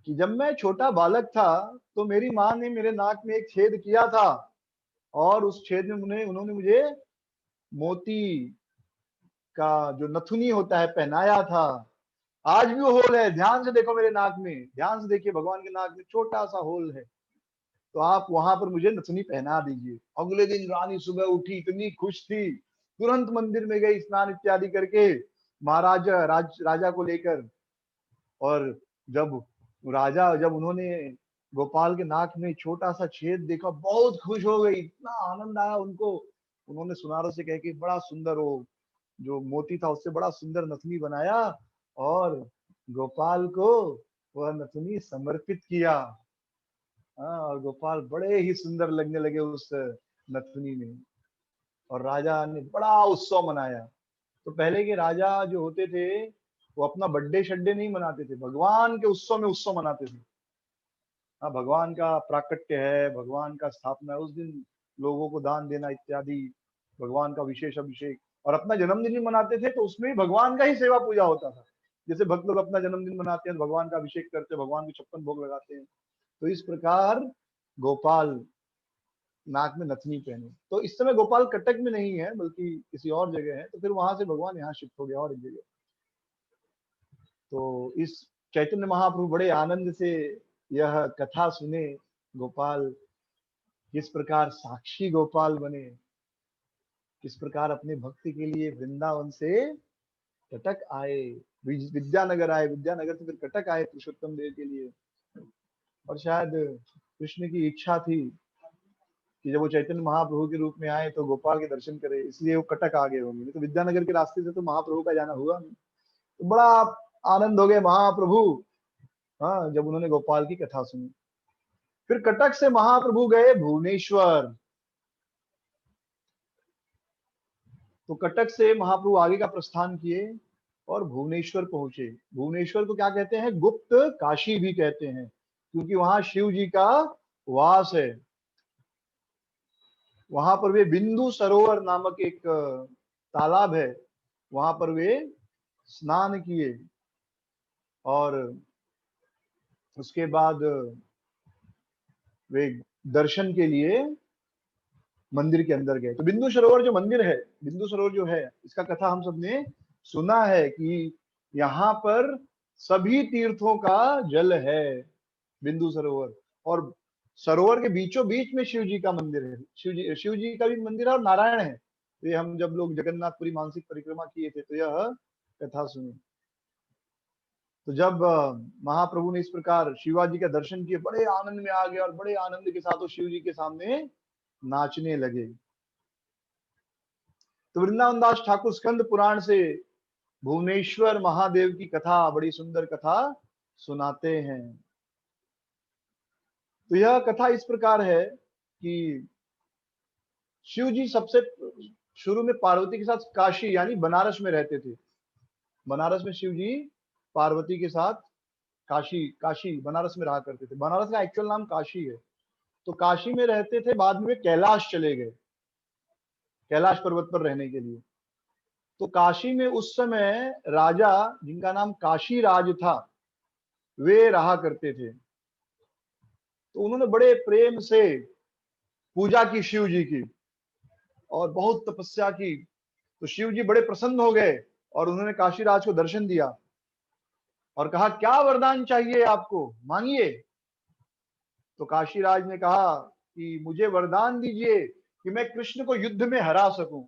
कि जब मैं छोटा बालक था तो मेरी माँ ने मेरे नाक में एक छेद किया था और उस छेद में उन्होंने मुझे मोती का जो नथुनी होता है पहनाया था। आज भी वो होल है, ध्यान से देखो मेरे नाक में, ध्यान से देखिए, भगवान के नाक में छोटा सा होल है, तो आप वहां पर मुझे नथुनी पहना दीजिए। अगले दिन रानी सुबह उठी, इतनी खुश थी, तुरंत मंदिर में गई स्नान इत्यादि करके राजा को लेकर। और जब उन्होंने गोपाल के नाक में छोटा सा छेद देखा, बहुत खुश हो गई, इतना आनंद आया उनको। उन्होंने सुनारों से कह के बड़ा सुंदर वो जो मोती था उससे बड़ा सुंदर नथुनी बनाया और गोपाल को वह नथुनी समर्पित किया। हाँ, और गोपाल बड़े ही सुंदर लगने लगे उस नथुनी में, और राजा ने बड़ा उत्सव मनाया। तो पहले के राजा जो होते थे वो अपना बर्थडे शड्डे नहीं मनाते थे, भगवान के उत्सव में उत्सव मनाते थे। हाँ, भगवान का प्राकट्य है, भगवान का स्थापना है, उस दिन लोगों को दान देना इत्यादि, भगवान का विशेष अभिषेक, और अपना जन्मदिन भी मनाते थे तो उसमें भी भगवान का ही सेवा पूजा होता था। जैसे भक्त लोग अपना जन्मदिन मनाते हैं, भगवान का अभिषेक करते हैं, भगवान को 56 भोग लगाते हैं, तो इस प्रकार गोपाल नाक में नथनी पहने। तो इस समय गोपाल कटक में नहीं है बल्कि किसी और जगह है, तो फिर वहां से भगवान यहाँ शिफ्ट हो गया और एक जगह। तो इस चैतन्य महाप्रभु बड़े आनंद से यह कथा सुने, गोपाल किस प्रकार साक्षी गोपाल बने, किस प्रकार अपने भक्ति के लिए वृंदावन से कटक आए, विद्यानगर आए, विद्यानगर से फिर कटक आए पुरुषोत्तम देव के लिए। और शायद कृष्ण की इच्छा थी कि जब वो चैतन्य महाप्रभु के रूप में आए तो गोपाल के दर्शन करे, इसलिए वो कटक आ गए होंगे, नहीं तो विद्यानगर के रास्ते से तो महाप्रभु का जाना हुआ नहीं। तो बड़ा आनंद हो गए महाप्रभु, हाँ, जब उन्होंने गोपाल की कथा सुनी। फिर कटक से महाप्रभु गए भुवनेश्वर। तो कटक से महाप्रभु आगे का प्रस्थान किए और भुवनेश्वर पहुंचे। भुवनेश्वर को क्या कहते हैं, गुप्त काशी भी कहते हैं, क्योंकि वहां शिव जी का वास है। वहां पर वे बिंदु सरोवर नामक एक तालाब है, वहां पर वे स्नान किए और उसके बाद वे दर्शन के लिए मंदिर के अंदर गए। तो बिंदु सरोवर जो मंदिर है, बिंदु सरोवर जो है, इसका कथा हम सबने सुना है कि यहाँ पर सभी तीर्थों का जल है, बिंदु सरोवर। और सरोवर के बीचों बीच में शिव जी का मंदिर है, शिव जी का भी मंदिर है और नारायण है। तो ये हम जब लोग जगन्नाथपुरी मानसिक परिक्रमा किए थे तो यह कथा सुनी। तो जब महाप्रभु ने इस प्रकार शिवाजी का दर्शन किए, बड़े आनंद में आ गए और बड़े आनंद के साथ वो शिव जी के सामने नाचने लगे। तो वृंदावन दास ठाकुर स्कंद पुराण से भुवनेश्वर महादेव की कथा, बड़ी सुंदर कथा सुनाते हैं। तो यह कथा इस प्रकार है कि शिव जी सबसे शुरू में पार्वती के साथ काशी यानी बनारस में रहते थे। बनारस में शिव जी पार्वती के साथ काशी काशी बनारस में रहा करते थे। बनारस का एक्चुअल नाम काशी है। तो काशी में रहते थे, बाद में वे कैलाश चले गए, कैलाश पर्वत पर रहने के लिए। तो काशी में उस समय राजा जिनका नाम काशी राज था, वे रहा करते थे। तो उन्होंने बड़े प्रेम से पूजा की शिव जी की और बहुत तपस्या की। तो शिव जी बड़े प्रसन्न हो गए और उन्होंने काशीराज को दर्शन दिया और कहा, क्या वरदान चाहिए आपको, मांगिए। तो काशीराज ने कहा कि मुझे वरदान दीजिए कि मैं कृष्ण को युद्ध में हरा सकूं।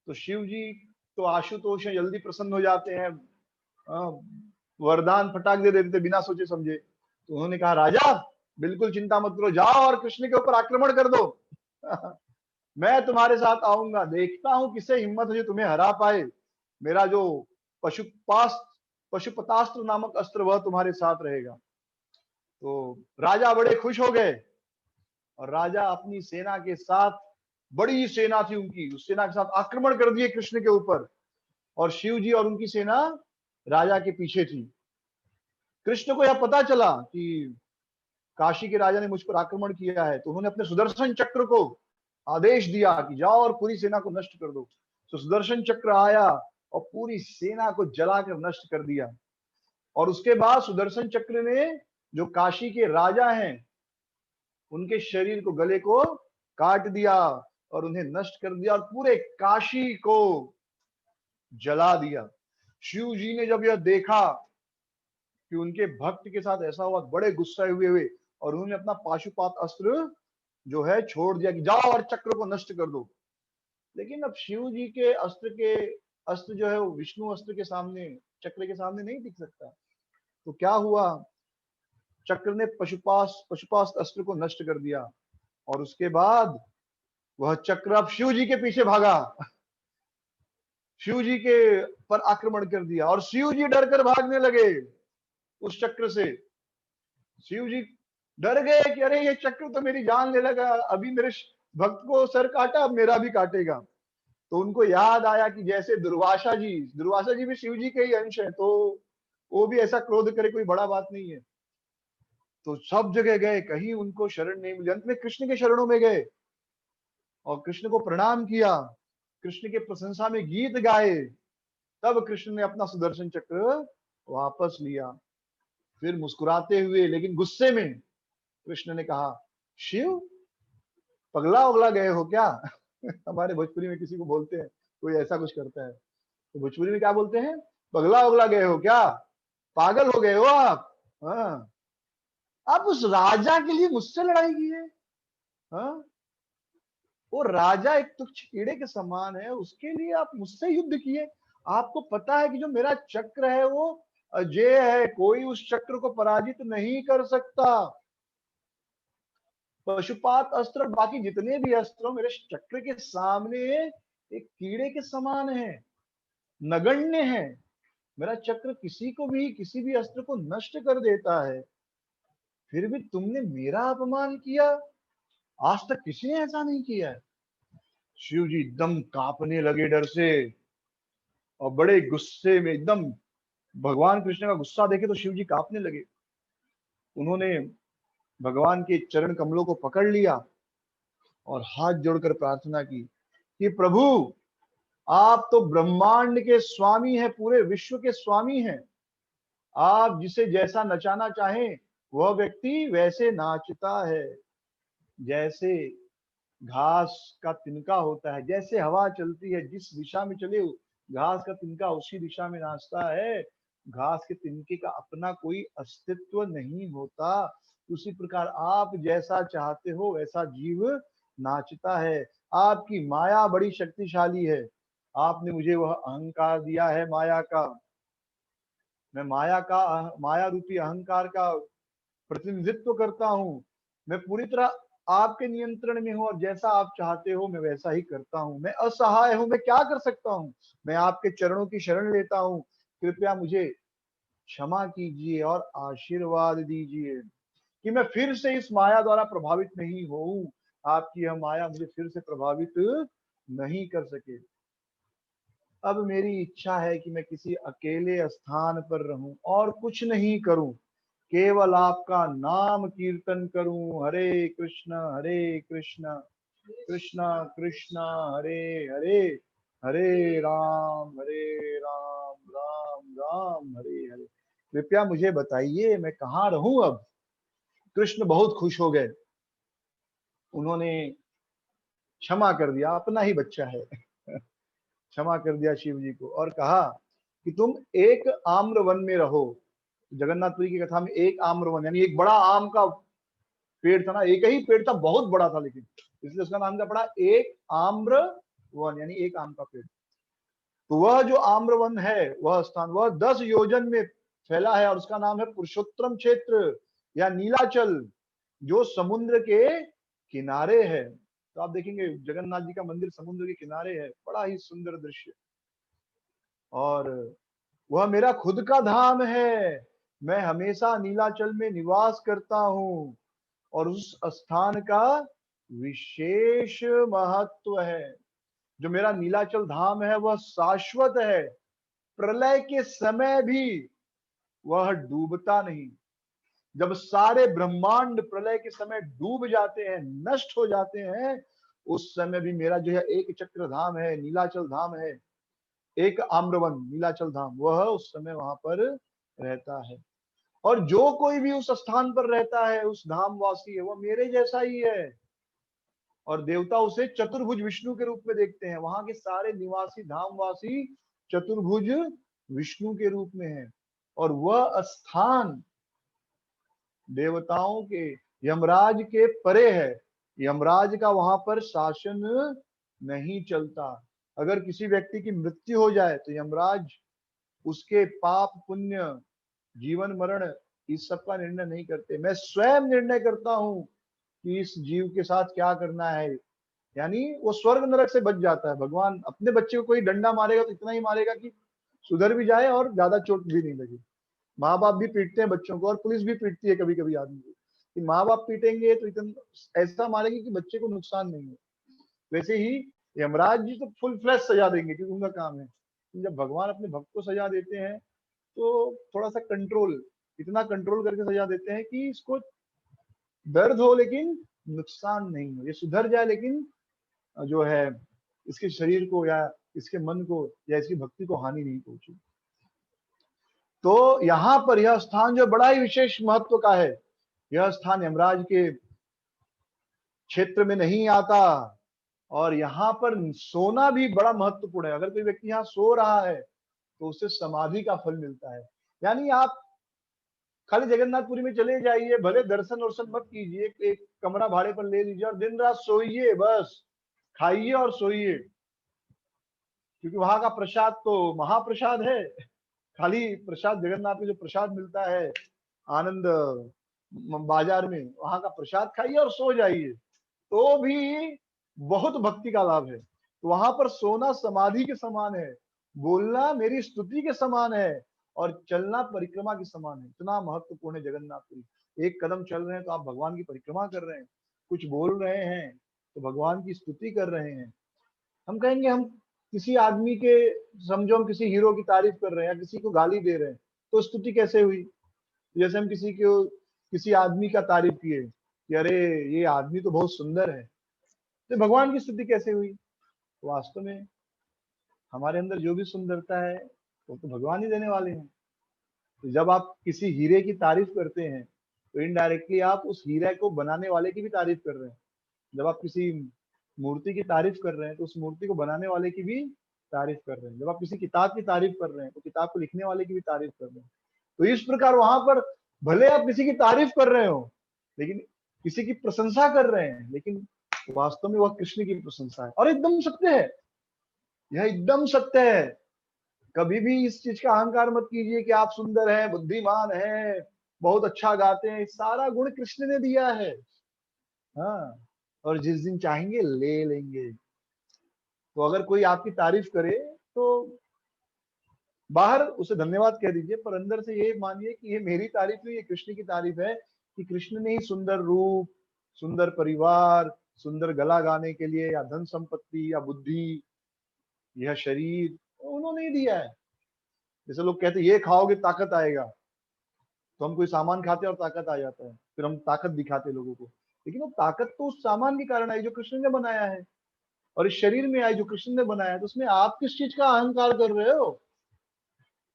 तो शिव जी तो आशुतोष है, जल्दी प्रसन्न हो जाते हैं, वरदान फटाक दे देते बिना सोचे समझे। तो उन्होंने कहा, राजा बिल्कुल चिंता मत करो, जाओ और कृष्ण के ऊपर आक्रमण कर दो। मैं तुम्हारे साथ आऊंगा, देखता हूं किसे हिम्मत है जो तुम्हें हरा पाए। मेरा जो पशुपतास्त्र नामक अस्त्र वह तुम्हारे साथ रहेगा। तो राजा बड़े खुश हो गए और राजा अपनी सेना के साथ, बड़ी सेना थी उनकी, उस सेना के साथ आक्रमण कर दिए कृष्ण के ऊपर। और शिव जी और उनकी सेना राजा के पीछे थी। कृष्ण को यह पता चला कि काशी के राजा ने मुझ पर आक्रमण किया है, तो उन्होंने अपने सुदर्शन चक्र को आदेश दिया कि जाओ और पूरी सेना को नष्ट कर दो। तो सुदर्शन चक्र आया और पूरी सेना को जलाकर नष्ट कर दिया। और उसके बाद सुदर्शन चक्र ने जो काशी के राजा हैं उनके शरीर को, गले को काट दिया और उन्हें नष्ट कर दिया और पूरे काशी को जला दिया। शिव जी ने जब यह देखा कि उनके भक्त के साथ ऐसा हुआ, बड़े गुस्से हुए और उन्होंने अपना पाशुपात अस्त्र जो है छोड़ दिया कि जाओ और चक्र को नष्ट कर दो। लेकिन अब शिव जी के अस्त्र जो है वो विष्णु अस्त्र के सामने, चक्र के सामने नहीं टिक सकता। तो क्या हुआ, चक्र ने पशुपास अस्त्र को नष्ट कर दिया और उसके बाद वह चक्र अब शिव जी के पीछे भागा, शिव जी के पर आक्रमण कर दिया और शिव जी डर कर भागने लगे उस चक्र से। शिव जी डर गए कि अरे ये चक्र तो मेरी जान ले लगा, अभी मेरे भक्त को सर काटा, अब मेरा भी काटेगा। तो उनको याद आया कि जैसे दुर्वासा जी भी शिव जी के ही अंश है, तो वो भी ऐसा क्रोध करे कोई बड़ा बात नहीं है। तो सब जगह गए, कहीं उनको शरण नहीं मिली। अंत में कृष्ण के शरणों में गए और कृष्ण को प्रणाम किया, कृष्ण के प्रशंसा में गीत गाए। तब कृष्ण ने अपना सुदर्शन चक्र वापस लिया। फिर मुस्कुराते हुए लेकिन गुस्से में कृष्ण ने कहा, शिव पगला उगला गए हो क्या? हमारे भोजपुरी में किसी को बोलते हैं, कोई ऐसा कुछ करता है तो भोजपुरी में क्या बोलते हैं, पगला उगला गए हो क्या, पागल हो गए हो आप? हाँ, आप उस राजा के लिए मुझसे लड़ाई की है? हाँ, वो राजा एक तुच्छ कीड़े के समान है, उसके लिए आप मुझसे युद्ध किए? आपको पता है कि जो मेरा चक्र है वो अजेय है, कोई उस चक्र को पराजित नहीं कर सकता। पशुपात अस्त्र बाकी जितने भी अस्त्र मेरे चक्र के सामने एक कीड़े के समान है, नगण्य है। मेरा चक्र किसी को भी, किसी भी अस्त्र को नष्ट कर देता है। फिर भी तुमने मेरा अपमान किया, आज तक किसी ने ऐसा नहीं किया है। शिव जी एकदम कांपने लगे डर से और बड़े गुस्से में, एकदम भगवान कृष्ण का गुस्सा देखे तो शिव जी कांपने लगे। उन्होंने भगवान के चरण कमलों को पकड़ लिया और हाथ जोड़कर प्रार्थना की कि प्रभु आप तो ब्रह्मांड के स्वामी हैं, पूरे विश्व के स्वामी हैं। आप जिसे जैसा नचाना चाहें वह व्यक्ति वैसे नाचता है जैसे घास का तिनका होता है। जैसे हवा चलती है, जिस दिशा में चले घास का तिनका उसी दिशा में नाचता है। घास के तिनके का अपना कोई अस्तित्व नहीं होता। उसी प्रकार आप जैसा चाहते हो वैसा जीव नाचता है। आपकी माया बड़ी शक्तिशाली है। आपने मुझे वह अहंकार दिया है माया का। मैं माया रूपी अहंकार का प्रतिनिधित्व करता हूँ। मैं पूरी तरह आपके नियंत्रण में हूँ और जैसा आप चाहते हो मैं वैसा ही करता हूँ। मैं असहाय हूँ, मैं क्या कर सकता हूँ। मैं आपके चरणों की शरण लेता हूँ। कृपया मुझे क्षमा कीजिए और आशीर्वाद दीजिए कि मैं फिर से इस माया द्वारा प्रभावित नहीं होऊं। आपकी यह माया मुझे फिर से प्रभावित नहीं कर सके। अब मेरी इच्छा है कि मैं किसी अकेले स्थान पर रहूं और कुछ नहीं करूं, केवल आपका नाम कीर्तन करूं। हरे कृष्ण कृष्ण कृष्ण हरे हरे, हरे राम राम राम हरे हरे। कृपया मुझे बताइए मैं कहाँ रहूं अब। कृष्ण बहुत खुश हो गए। उन्होंने क्षमा कर दिया, अपना ही बच्चा है। क्षमा कर दिया शिव जी को और कहा कि तुम एक आम्र वन में रहो। जगन्नाथपुरी की कथा में एक आम्र वन यानी एक बड़ा आम का पेड़ था ना, एक ही पेड़ था, बहुत बड़ा था, लेकिन इसलिए उसका नाम क्या पड़ा, एक आम्र वन यानी एक आम का पेड़। तो वह जो आम्र वन है, वह स्थान वह 10 योजन में फैला है और उसका नाम है पुरुषोत्तम क्षेत्र या नीलाचल, जो समुद्र के किनारे है। तो आप देखेंगे जगन्नाथ जी का मंदिर समुद्र के किनारे है, बड़ा ही सुंदर दृश्य। और वह मेरा खुद का धाम है। मैं हमेशा नीलाचल में निवास करता हूँ और उस स्थान का विशेष महत्व है। जो मेरा नीलाचल धाम है वह शाश्वत है। प्रलय के समय भी वह डूबता नहीं। जब सारे ब्रह्मांड प्रलय के समय डूब जाते हैं, नष्ट हो जाते हैं, उस समय भी मेरा जो है एक चक्र धाम है, नीलाचल धाम है, एक आम्रवन नीलाचल धाम, वह उस समय वहां पर रहता है। और जो कोई भी उस स्थान पर रहता है, उस धाम वासी है, वह मेरे जैसा ही है। और देवता उसे चतुर्भुज विष्णु के रूप में देखते हैं। वहां के सारे निवासी धामवासी चतुर्भुज विष्णु के रूप में है। और वह स्थान देवताओं के, यमराज के परे है। यमराज का वहां पर शासन नहीं चलता। अगर किसी व्यक्ति की मृत्यु हो जाए तो यमराज उसके पाप पुण्य, जीवन मरण, इस सब का निर्णय नहीं करते। मैं स्वयं निर्णय करता हूँ कि इस जीव के साथ क्या करना है। यानी वो स्वर्ग नरक से बच जाता है। भगवान अपने बच्चे को कोई डंडा मारेगा तो इतना ही मारेगा कि सुधर भी जाए और ज्यादा चोट भी नहीं लगे। माँ बाप भी पीटते हैं बच्चों को और पुलिस भी पीटती है कभी कभी आदमी को, कि माँ बाप पीटेंगे तो इतना ऐसा मारेंगे कि बच्चे को नुकसान नहीं हो। वैसे ही यमराज जी तो फुल फ्लैश सजा देंगे क्योंकि उनका काम है। जब भगवान अपने भक्त को सजा देते हैं तो थोड़ा सा कंट्रोल, इतना कंट्रोल करके सजा देते हैं कि इसको दर्द हो लेकिन नुकसान नहीं हो, ये सुधर जाए लेकिन जो है इसके शरीर को या इसके मन को या इसकी भक्ति को हानि नहीं पहुंचे। तो यहाँ पर यह स्थान जो बड़ा ही विशेष महत्व का है, यह स्थान यमराज के क्षेत्र में नहीं आता। और यहाँ पर सोना भी बड़ा महत्वपूर्ण है। अगर कोई व्यक्ति यहाँ सो रहा है तो उसे समाधि का फल मिलता है। यानी आप खाली जगन्नाथपुरी में चले जाइए, भले दर्शन वर्शन मत कीजिए, एक कमरा भाड़े पर ले लीजिए और दिन रात सोइए, बस खाइए और सोइए, क्योंकि वहां का प्रसाद तो महाप्रसाद है। खाली प्रसाद जगन्नाथ में जो प्रसाद मिलता है आनंद बाजार में, वहां का प्रसाद खाइए और सो जाइए तो भी बहुत भक्ति का लाभ है। तो वहां पर सोना समाधि के समान है, बोलना मेरी स्तुति के समान है और चलना परिक्रमा के समान है। इतना महत्वपूर्ण है जगन्नाथपुरी। एक कदम चल रहे हैं तो आप भगवान की परिक्रमा कर रहे हैं, कुछ बोल रहे हैं तो भगवान की स्तुति कर रहे हैं। हम कहेंगे हम किसी आदमी के, समझो हम किसी हीरो की तारीफ कर रहे हैं या किसी को गाली दे रहे हैं, तो स्तुति कैसे हुई। जैसे हम किसी आदमी का तारीफ किए कि अरे ये आदमी तो बहुत सुंदर है, तो भगवान की स्तुति कैसे हुई। तो वास्तव में हमारे अंदर जो भी सुंदरता है वो तो भगवान ही देने वाले हैं। तो जब आप किसी हीरे की तारीफ करते हैं तो इनडायरेक्टली आप उस हीरे को बनाने वाले की भी तारीफ कर रहे हैं। जब आप किसी मूर्ति की तारीफ कर रहे हैं तो उस मूर्ति को बनाने वाले की भी तारीफ कर रहे हैं। जब आप किसी किताब की तारीफ कर रहे हैं तो किताब को लिखने वाले की भी तारीफ कर रहे हैं। तो इस प्रकार वहां पर भले आप किसी की तारीफ कर रहे हो, लेकिन किसी की प्रशंसा कर रहे हैं, लेकिन वास्तव में वह कृष्ण की प्रशंसा है। और एकदम सत्य है, यह एकदम सत्य है। कभी भी इस चीज का अहंकार मत कीजिए कि आप सुंदर हैं, बुद्धिमान हैं, बहुत अच्छा गाते हैं। सारा गुण कृष्ण ने दिया है। हाँ, और जिस दिन चाहेंगे ले लेंगे। तो अगर कोई आपकी तारीफ करे तो बाहर उसे धन्यवाद कह दीजिए, पर अंदर से ये मानिए कि ये मेरी तारीफ नहीं, ये कृष्ण की तारीफ है कि कृष्ण ने ही सुंदर रूप, सुंदर परिवार, सुंदर गला गाने के लिए, या धन संपत्ति, या बुद्धि, यह शरीर उन्होंने ही दिया है। जैसे लोग कहते हैं ये खाओगे ताकत आएगा, तो हम कोई सामान खाते हैं और ताकत आ जाता है, फिर हम ताकत दिखाते हैं लोगों को। लेकिन वो ताकत तो उस सामान के कारण आई जो कृष्ण ने बनाया है, और इस शरीर में आई जो कृष्ण ने बनाया है। तो उसमें आप किस चीज का अहंकार कर रहे हो?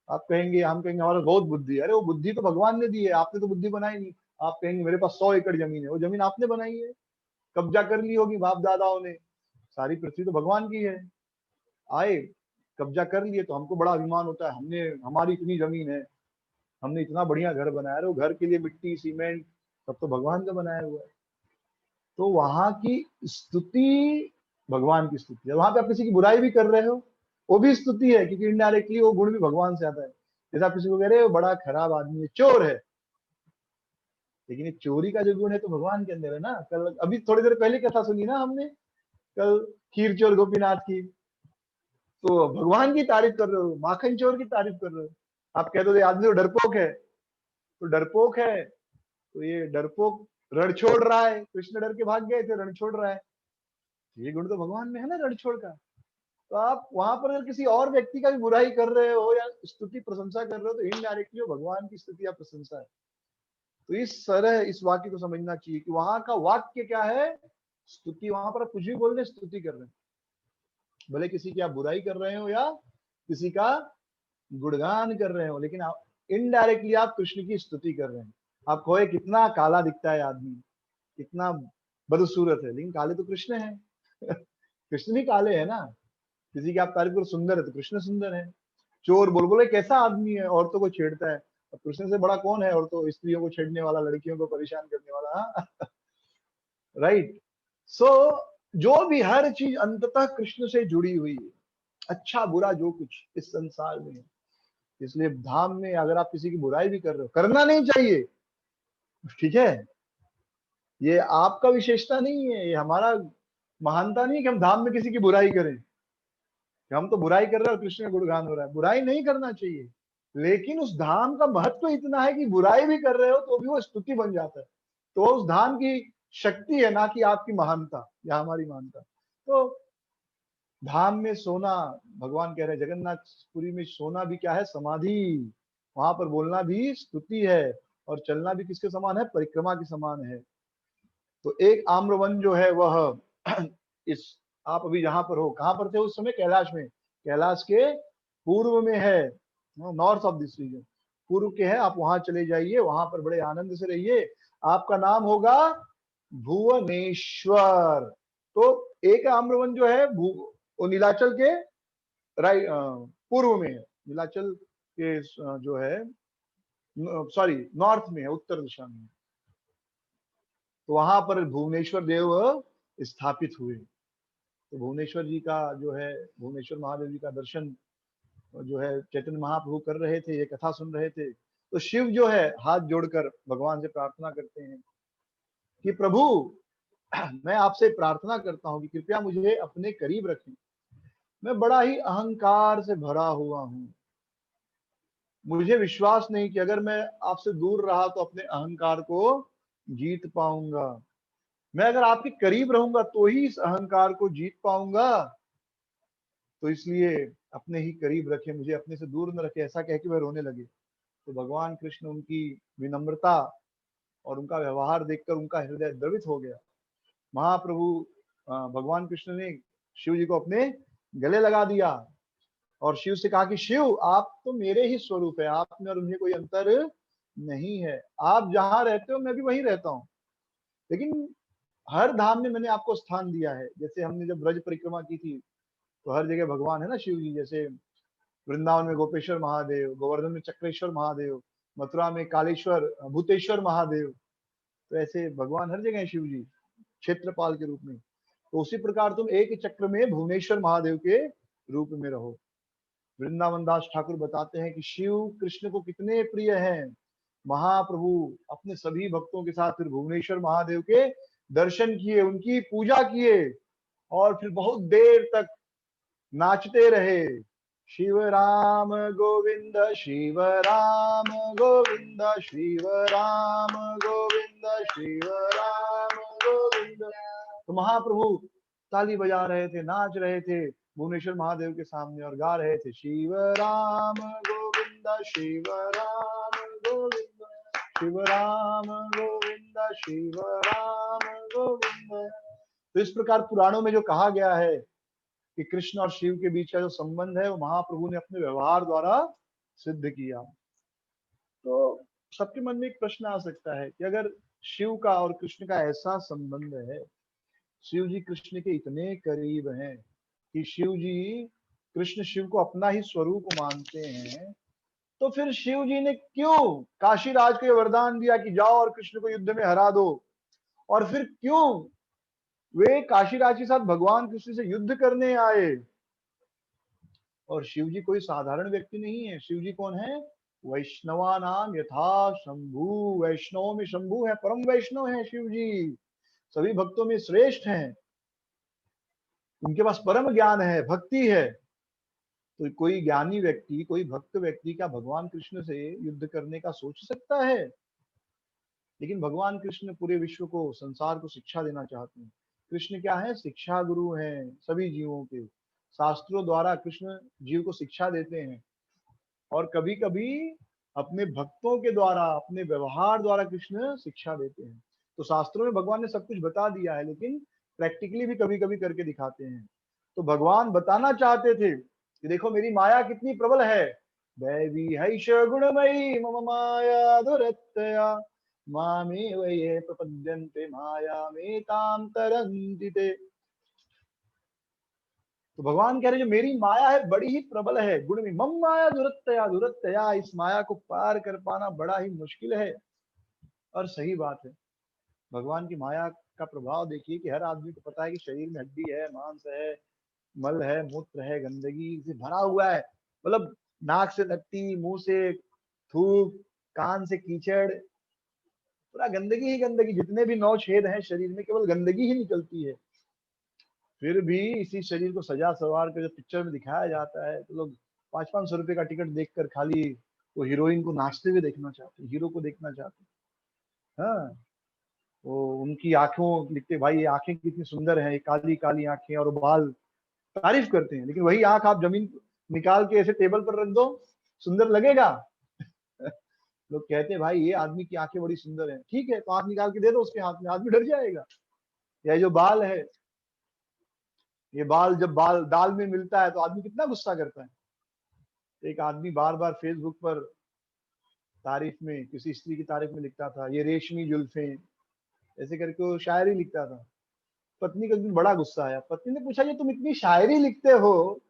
आप कहेंगे, हम कहेंगे हमारा बहुत बुद्धि है। अरे वो बुद्धि तो भगवान ने दी है, आपने तो बुद्धि बनाई नहीं। आप कहेंगे मेरे पास 100 एकड़ जमीन है, वो जमीन आपने बनाई है, कब्जा कर ली होगी बाप दादाओं ने। सारी पृथ्वी तो भगवान की है। आए, कब्जा कर लिए तो हमको बड़ा अभिमान होता है, हमने, हमारी इतनी जमीन है, हमने इतना बढ़िया घर बनाया। अरे वो घर के लिए मिट्टी सीमेंट सब तो भगवान का बनाया हुआ है। तो वहां की स्तुति भगवान की स्तुति है। वहां पे आप किसी की बुराई भी कर रहे हो, वो भी स्तुति है, क्योंकि इनडायरेक्टली वो गुण भी भगवान से आता है। जैसे आप किसी को कह रहे हो बड़ा खराब आदमी है, चोर है, लेकिन ये चोरी का जो गुण है तो भगवान के अंदर है ना। कल अभी थोड़ी देर पहले कथा सुनी ना हमने, कल खीर चोर गोपीनाथ की। तो भगवान की तारीफ कर रहे हो, माखन चोर की तारीफ कर रहे हो। आप कह दो ये आदमी तो डरपोक है, तो डरपोक है, तो ये डरपोक रण छोड़ रहा है, कृष्ण डर के भाग गए थे, रण छोड़ रहा है। ये गुण तो भगवान में है ना, रण छोड़ का। तो आप वहां पर अगर किसी और व्यक्ति का भी बुराई कर रहे हो या स्तुति प्रशंसा कर रहे हो, तो इनडायरेक्टली भगवान की स्तुति या प्रशंसा है। तो इस तरह इस वाक्य को समझना चाहिए कि वहां का वाक्य क्या है, स्तुति। वहां पर आप कुछ भी बोल रहे, स्तुति कर रहे हैं। भले किसी की आप बुराई कर रहे हो या किसी का गुणगान कर रहे हो, लेकिन आप इनडायरेक्टली आप कृष्ण की स्तुति कर रहे हैं। आप कहोगे कितना काला दिखता है आदमी, कितना बदसूरत है, लेकिन काले तो कृष्ण है। कृष्ण ही काले है ना। किसी की आप तारीफ करो सुंदर है, तो कृष्ण सुंदर है। चोर बोल बोले कैसा आदमी है, औरतों को छेड़ता है। अब कृष्ण से बड़ा कौन है? और तो स्त्रियों को छेड़ने वाला, लड़कियों को परेशान करने वाला। राइट। सो जो भी हर चीज अंततः कृष्ण से जुड़ी हुई है, अच्छा बुरा जो कुछ इस संसार में है। इसलिए धाम में अगर आप किसी की बुराई भी कर रहे हो, करना नहीं चाहिए, ठीक है। ये आपका विशेषता नहीं है, ये हमारा महानता नहीं है कि हम धाम में किसी की बुराई करें। कि हम तो बुराई कर रहे हैं और कृष्ण का गुणगान हो रहा है, बुराई नहीं करना चाहिए। लेकिन उस धाम का महत्व इतना है कि बुराई भी कर रहे हो तो भी वो स्तुति बन जाता है। तो उस धाम की शक्ति है, ना कि आपकी महानता या हमारी महानता। तो धाम में सोना, भगवान कह रहे हैं जगन्नाथपुरी में सोना भी क्या है, समाधि। वहां पर बोलना भी स्तुति है, और चलना भी किसके समान है, परिक्रमा के समान है। तो एक आम्रवन जो है वह इस, आप अभी जहां पर हो, कहां पर थे उस समय? कैलाश में। कैलाश के पूर्व में है, नॉर्थ ऑफ दिस रीजन, पूर्व के है। आप वहां चले जाइए, वहां पर बड़े आनंद से रहिए। आपका नाम होगा भुवनेश्वर। तो एक आम्रवन जो है वो नीलाचल के राइट पूर्व में है। नीलाचल के जो है, सॉरी नॉर्थ में है, उत्तर दिशा में। तो वहां पर भुवनेश्वर देव स्थापित हुए। तो भुवनेश्वर जी का जो है, भुवनेश्वर महादेव जी का दर्शन जो है चैतन्य महाप्रभु कर रहे थे, ये कथा सुन रहे थे। तो शिव जो है हाथ जोड़कर भगवान से प्रार्थना करते हैं कि प्रभु मैं आपसे प्रार्थना करता हूँ कि कृपया मुझे अपने करीब रखें। मैं बड़ा ही अहंकार से भरा हुआ हूँ। मुझे विश्वास नहीं कि अगर मैं आपसे दूर रहा तो अपने अहंकार को जीत पाऊंगा। मैं अगर आपके करीब रहूंगा तो ही इस अहंकार को जीत पाऊंगा। तो इसलिए अपने ही करीब रखे, मुझे अपने से दूर न रखे। ऐसा कह के वह रोने लगे। तो भगवान कृष्ण उनकी विनम्रता और उनका व्यवहार देखकर उनका हृदय द्रवित हो गया। महाप्रभु भगवान कृष्ण ने शिव जी को अपने गले लगा दिया और शिव से कहा कि शिव आप तो मेरे ही स्वरूप है, आप में और उन्हें कोई अंतर नहीं है। आप जहाँ रहते हो मैं भी वहीं रहता हूँ, लेकिन हर धाम में मैंने आपको स्थान दिया है। जैसे हमने जब ब्रज परिक्रमा की थी, तो हर जगह भगवान है ना शिव जी। जैसे वृंदावन में गोपेश्वर महादेव, गोवर्धन में चक्रेश्वर महादेव, मथुरा में कालेश्वर भूतेश्वर महादेव। तो ऐसे भगवान हर जगह है शिव जी, क्षेत्रपाल के रूप में। तो उसी प्रकार तुम एक ही चक्र में भुवनेश्वर महादेव के रूप में रहो। वृंदावन दास ठाकुर बताते हैं कि शिव कृष्ण को कितने प्रिय हैं। महाप्रभु अपने सभी भक्तों के साथ फिर भुवनेश्वर महादेव के दर्शन किए, उनकी पूजा किए, और फिर बहुत देर तक नाचते रहे। शिव राम गोविंद, शिव राम गोविंद, शिव राम गोविंद, शिव राम गोविंद। तो महाप्रभु ताली बजा रहे थे, नाच रहे थे भुवनेश्वर महादेव के सामने, और गा रहे थे शिव राम गोविंद, शिव राम गोविंद, शिव राम गोविंद, शिव राम गोविंद। तो इस प्रकार पुराणों में जो कहा गया है कि कृष्ण और शिव के बीच का जो संबंध है, वो महाप्रभु ने अपने व्यवहार द्वारा सिद्ध किया। तो सबके मन में एक प्रश्न आ सकता है कि अगर शिव का और कृष्ण का ऐसा संबंध है, शिव जी कृष्ण के इतने करीब हैं कि शिव जी कृष्ण शिव को अपना ही स्वरूप मानते हैं, तो फिर शिव जी ने क्यों काशी राज को यह वरदान दिया कि जाओ और कृष्ण को युद्ध में हरा दो? और फिर क्यों वे काशी राज के साथ भगवान कृष्ण से युद्ध करने आए? और शिव जी कोई साधारण व्यक्ति नहीं है। शिव जी कौन है? वैष्णवा नाम यथा शंभु, वैष्णव में शंभु है, परम वैष्णव है शिव जी, सभी भक्तों में श्रेष्ठ हैं। उनके पास परम ज्ञान है, भक्ति है। तो कोई ज्ञानी व्यक्ति, कोई भक्त व्यक्ति क्या भगवान कृष्ण से युद्ध करने का सोच सकता है? लेकिन भगवान कृष्ण पूरे विश्व को, संसार को शिक्षा देना चाहते हैं। कृष्ण क्या है? शिक्षा गुरु हैं सभी जीवों के। शास्त्रों द्वारा कृष्ण जीव को शिक्षा देते हैं, और कभी कभी अपने भक्तों के द्वारा, अपने व्यवहार द्वारा कृष्ण शिक्षा देते हैं। तो शास्त्रों में भगवान ने सब कुछ बता दिया है, लेकिन प्रैक्टिकली भी कभी कभी करके दिखाते हैं। तो भगवान बताना चाहते थे कि देखो मेरी माया कितनी प्रबल है। दैवी हैष गुणमयी मम माया दुरत्यया, मामेव ये प्रपद्यन्ते मायामेतां तरन्ति ते। तो भगवान कह रहे जो मेरी माया है बड़ी ही प्रबल है, गुण में मम माया दुरत्यया, दुरत्यया, इस माया को पार कर पाना बड़ा ही मुश्किल है। और सही बात है, भगवान की माया का प्रभाव देखिए कि हर आदमी को पता है कि शरीर में हड्डी है, मांस है, मल है, मूत्र है, गंदगी से भरा हुआ है। मतलब नाक से लगती, मुंह से थूक, कान से कीचड़, पूरा गंदगी ही गंदगी। जितने भी 9 छेद हैं शरीर में, केवल गंदगी ही निकलती है। फिर भी इसी शरीर को सजा सवार कर जो पिक्चर में दिखाया जाता है, तो लोग 500-500 रुपए का टिकट देखकर खाली वो हीरोइन को नाचते हुए देखना चाहते हैं, हीरो को देखना चाहते हैं। हाँ, वो उनकी आंखों लिखते, भाई ये आंखें कितनी सुंदर है, काली काली आंखें और बाल, तारीफ करते हैं। लेकिन वही आंख आप जमीन निकाल के ऐसे टेबल पर रख दो, सुंदर लगेगा? लोग कहते हैं भाई ये आदमी की आंखें बड़ी सुंदर है, ठीक है तो आंख निकाल के दे दो उसके हाथ में, आदमी डर जाएगा। या जो बाल है, ये बाल जब बाल दाल में मिलता है तो आदमी कितना गुस्सा करता है। एक आदमी बार बार फेसबुक पर तारीफ में, किसी स्त्री की तारीफ में लिखता था, ये रेशमी जुल्फें, ऐसे करके वो शायरी लिखता था। पत्नी का एक दिन बड़ा गुस्सा आया। पत्नी ने पूछा ये तुम इतनी शायरी लिखते हो,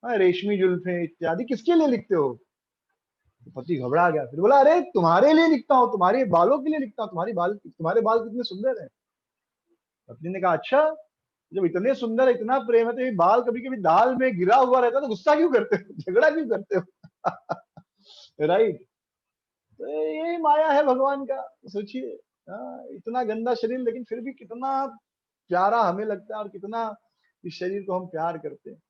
हाँ, रेशमी जुल्फें इत्यादि किसके लिए लिखते हो? तो पति घबरा गया, फिर बोला अरे तुम्हारे लिए लिखता हूँ, तुम्हारे बालों के लिए लिखता हूँ, तुम्हारे बाल कितने सुंदर है। पत्नी ने कहा अच्छा, जब इतने सुंदर है, इतना प्रेम है, तो ये बाल कभी कभी दाल में गिरा हुआ रहता है तो गुस्सा क्यों करते हो, झगड़ा क्यों करते हो? राइट। तो यही माया है भगवान का। सोचिए, इतना गंदा शरीर, लेकिन फिर भी कितना प्यारा हमें लगता है, और कितना इस शरीर को हम प्यार करते हैं।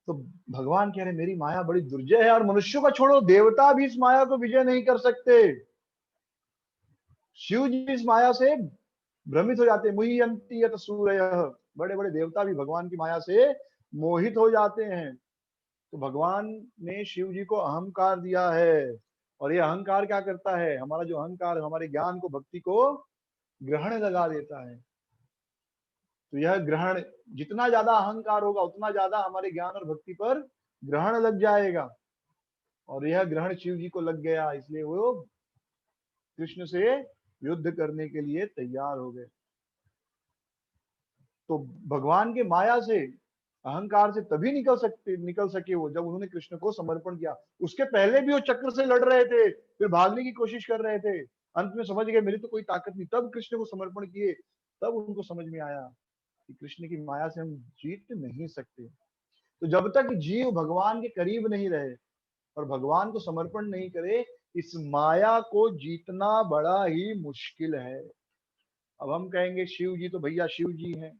तो भगवान कह रहे मेरी माया बड़ी दुर्जय है, और मनुष्यों का छोड़ो, देवता भी इस माया को विजय नहीं कर सकते। शिव जी इस माया से भ्रमित हो जाते हैं। मुह्यन्ति यत सूरयः, बड़े बड़े देवता भी भगवान की माया से मोहित हो जाते हैं। तो भगवान ने शिव जी को अहंकार दिया है, और ये अहंकार क्या करता है? हमारा जो अहंकार हमारे ज्ञान को, भक्ति को ग्रहण लगा देता है। तो यह ग्रहण, जितना ज्यादा अहंकार होगा उतना ज्यादा हमारे ज्ञान और भक्ति पर ग्रहण लग जाएगा। और यह ग्रहण शिव जी को लग गया, इसलिए वो कृष्ण से युद्ध करने के लिए तैयार हो गए। तो भगवान के माया से, अहंकार से तभी निकल सके वो, जब उन्होंने कृष्ण को समर्पण किया। उसके पहले भी वो चक्र से लड़ रहे थे, फिर भागने की कोशिश कर रहे थे, अंत में समझ गए मेरी तो कोई ताकत नहीं, तब कृष्ण को समर्पण किए। तब उनको समझ में आया कि कृष्ण की माया से हम जीत नहीं सकते। तो जब तक जीव भगवान के करीब नहीं रहे और भगवान को समर्पण नहीं करे, इस माया को जीतना बड़ा ही मुश्किल है। अब हम कहेंगे शिव जी तो भैया शिव जी हैं,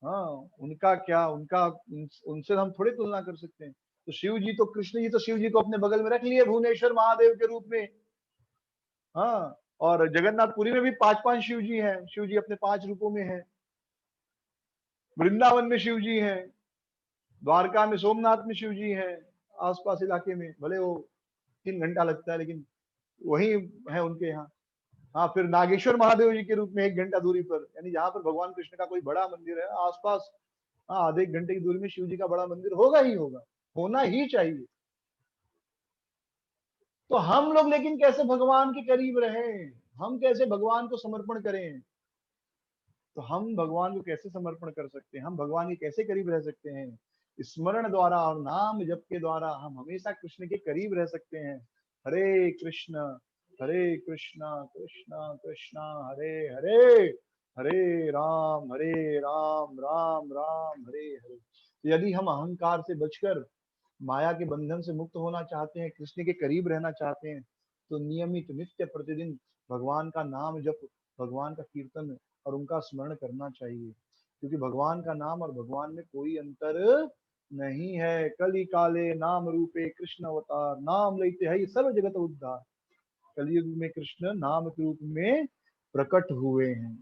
हाँ उनका क्या, उनसे हम थोड़ी तुलना कर सकते हैं। तो शिव जी तो, कृष्ण जी तो शिव जी को अपने बगल में रख लिए भुवनेश्वर महादेव के रूप में। हाँ, और जगन्नाथपुरी में भी 5-5 शिव जी हैं, शिव जी अपने 5 रूपों में हैं। वृंदावन में शिव जी हैं, द्वारका में सोमनाथ में शिव जी हैं, आसपास इलाके में भले वो 3 घंटा लगता है लेकिन वही है उनके यहाँ। हाँ, फिर नागेश्वर महादेव जी के रूप में 1 घंटा दूरी पर, यानी जहाँ पर भगवान कृष्ण का कोई बड़ा मंदिर है आसपास, हाँ आधे 1 घंटे की दूरी में शिव जी का बड़ा मंदिर होगा ही होगा, होना ही चाहिए। तो हम लोग लेकिन कैसे भगवान के करीब रहें, हम कैसे भगवान को समर्पण करें? तो हम भगवान को कैसे समर्पण कर सकते हैं, हम भगवान के कैसे करीब रह सकते हैं? स्मरण द्वारा और नाम जप के द्वारा हम हमेशा कृष्ण के करीब रह सकते हैं। हरे कृष्ण कृष्ण कृष्ण हरे हरे, हरे राम राम राम हरे हरे। तो यदि हम अहंकार से बचकर माया के बंधन से मुक्त होना चाहते हैं, कृष्ण के करीब रहना चाहते हैं, तो नियमित नित्य प्रतिदिन भगवान का नाम जप, भगवान का कीर्तन और उनका स्मरण करना चाहिए। क्योंकि भगवान का नाम और भगवान में कोई अंतर नहीं है। कली काले नाम रूपे कृष्ण अवतार, नाम लेते है सर्व जगत उद्धार। कलयुग में कृष्ण नाम के रूप में प्रकट हुए हैं।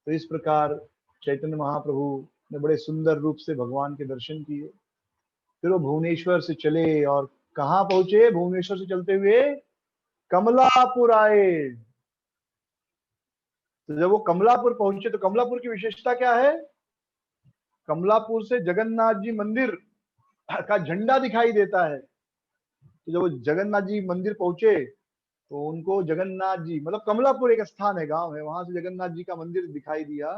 तो इस प्रकार चैतन्य महाप्रभु ने बड़े सुंदर रूप से भगवान के दर्शन किए। फिर वो भुवनेश्वर से चले और कहाँ पहुंचे? भुवनेश्वर से चलते हुए कमलापुर आए। तो जब वो कमलापुर पहुंचे तो कमलापुर की विशेषता क्या है? कमलापुर से जगन्नाथ जी मंदिर का झंडा दिखाई देता है। तो जब वो जगन्नाथ जी मंदिर पहुंचे तो उनको जगन्नाथ जी, मतलब कमलापुर एक स्थान है, गांव है, वहां से जगन्नाथ जी का मंदिर दिखाई दिया,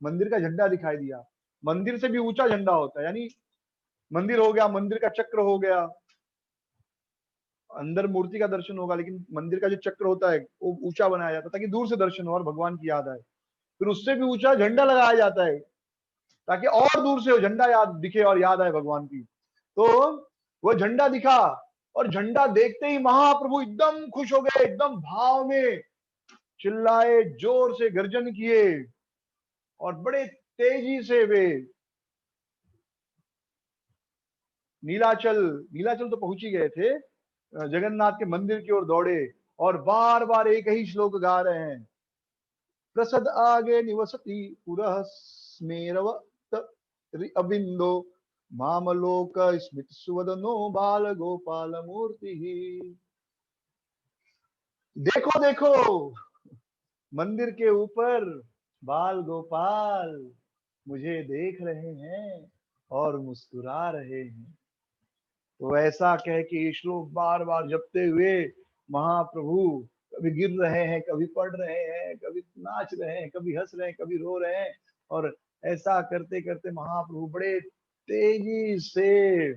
मंदिर का झंडा दिखाई दिया। मंदिर से भी ऊंचा झंडा होता है, यानी मंदिर हो गया, मंदिर का चक्र हो गया, अंदर मूर्ति का दर्शन होगा लेकिन मंदिर का जो चक्र होता है वो ऊंचा बनाया जाता है ताकि दूर से दर्शन हो और भगवान की याद आए। फिर उससे भी ऊंचा झंडा लगाया जाता है ताकि और दूर से वो झंडा याद दिखे और याद आए भगवान की। तो वो झंडा दिखा और झंडा देखते ही महाप्रभु एकदम खुश हो गए, एकदम भाव में चिल्लाए, जोर से गर्जन किए और बड़े तेजी से वे नीलाचल नीलाचल तो पहुंच ही गए थे, जगन्नाथ के मंदिर की ओर दौड़े और बार बार एक ही श्लोक गा रहे हैं। प्रसद आगे निवसति पुरः स्मेरवत अबिंदो मामलोक स्मित सुवदनो बाल गोपाल मूर्ति। देखो देखो, मंदिर के ऊपर बाल गोपाल मुझे देख रहे हैं और मुस्कुरा रहे हैं। तो ऐसा कह के ये श्लोक बार बार जपते हुए महाप्रभु कभी गिर रहे हैं, कभी पढ़ रहे हैं, कभी नाच रहे हैं, कभी हंस रहे हैं, कभी रो रहे हैं। और ऐसा करते करते महाप्रभु बड़े तेजी से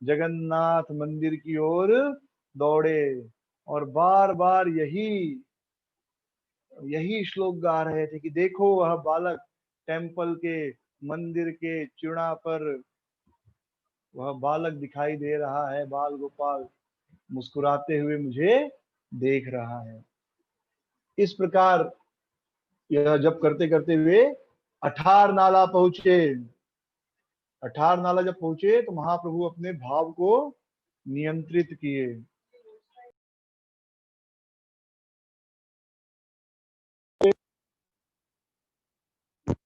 जगन्नाथ मंदिर की ओर दौड़े और बार बार यही यही श्लोक गा रहे थे कि देखो वह बालक टेम्पल के, मंदिर के चूड़ा पर वह बालक दिखाई दे रहा है, बाल गोपाल मुस्कुराते हुए मुझे देख रहा है। इस प्रकार यह जब करते करते हुए अठार नाला पहुंचे। अठार नाला जब पहुंचे तो महाप्रभु अपने भाव को नियंत्रित किए।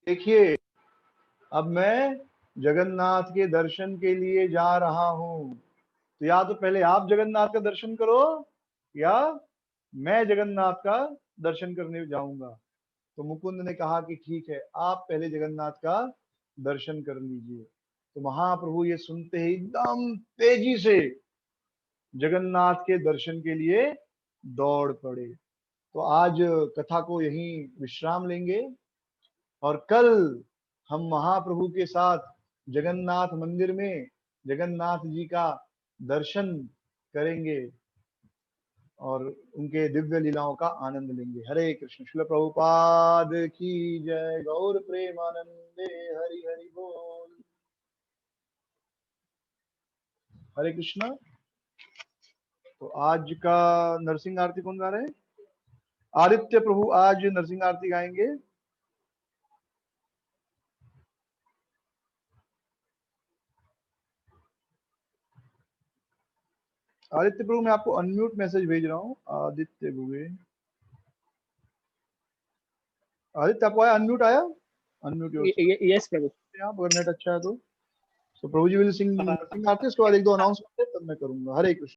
देखिए, अब मैं जगन्नाथ के दर्शन के लिए जा रहा हूं, तो या तो पहले आप जगन्नाथ का दर्शन करो या मैं जगन्नाथ का दर्शन करने जाऊंगा। तो मुकुंद ने कहा कि ठीक है, आप पहले जगन्नाथ का दर्शन कर लीजिए। तो महाप्रभु ये सुनते ही एकदम तेजी से जगन्नाथ के दर्शन के लिए दौड़ पड़े। तो आज कथा को यहीं विश्राम लेंगे और कल हम महाप्रभु के साथ जगन्नाथ मंदिर में जगन्नाथ जी का दर्शन करेंगे और उनके दिव्य लीलाओं का आनंद लेंगे। हरे कृष्ण। श्रील प्रभुपाद की जय। गौर प्रेमानंदे हरि हरि बोल। हरे कृष्ण। तो आज का नरसिंह आरती कौन गा रहे हैं? आदित्य प्रभु आज नरसिंह आरती गाएंगे। आदित्य प्रभु मैं आपको अनम्यूट मैसेज भेज रहा हूँ। आदित्य प्रभु, आदित्य आपको आया? अनम्यूट आया? अनम्यूट यस प्रभु। आप अगर नेट अच्छा है तो प्रभु जी विल सिंग आरती, उसके बाद एक दो अनाउंसमेंट है तब मैं करूंगा। हरे कृष्ण।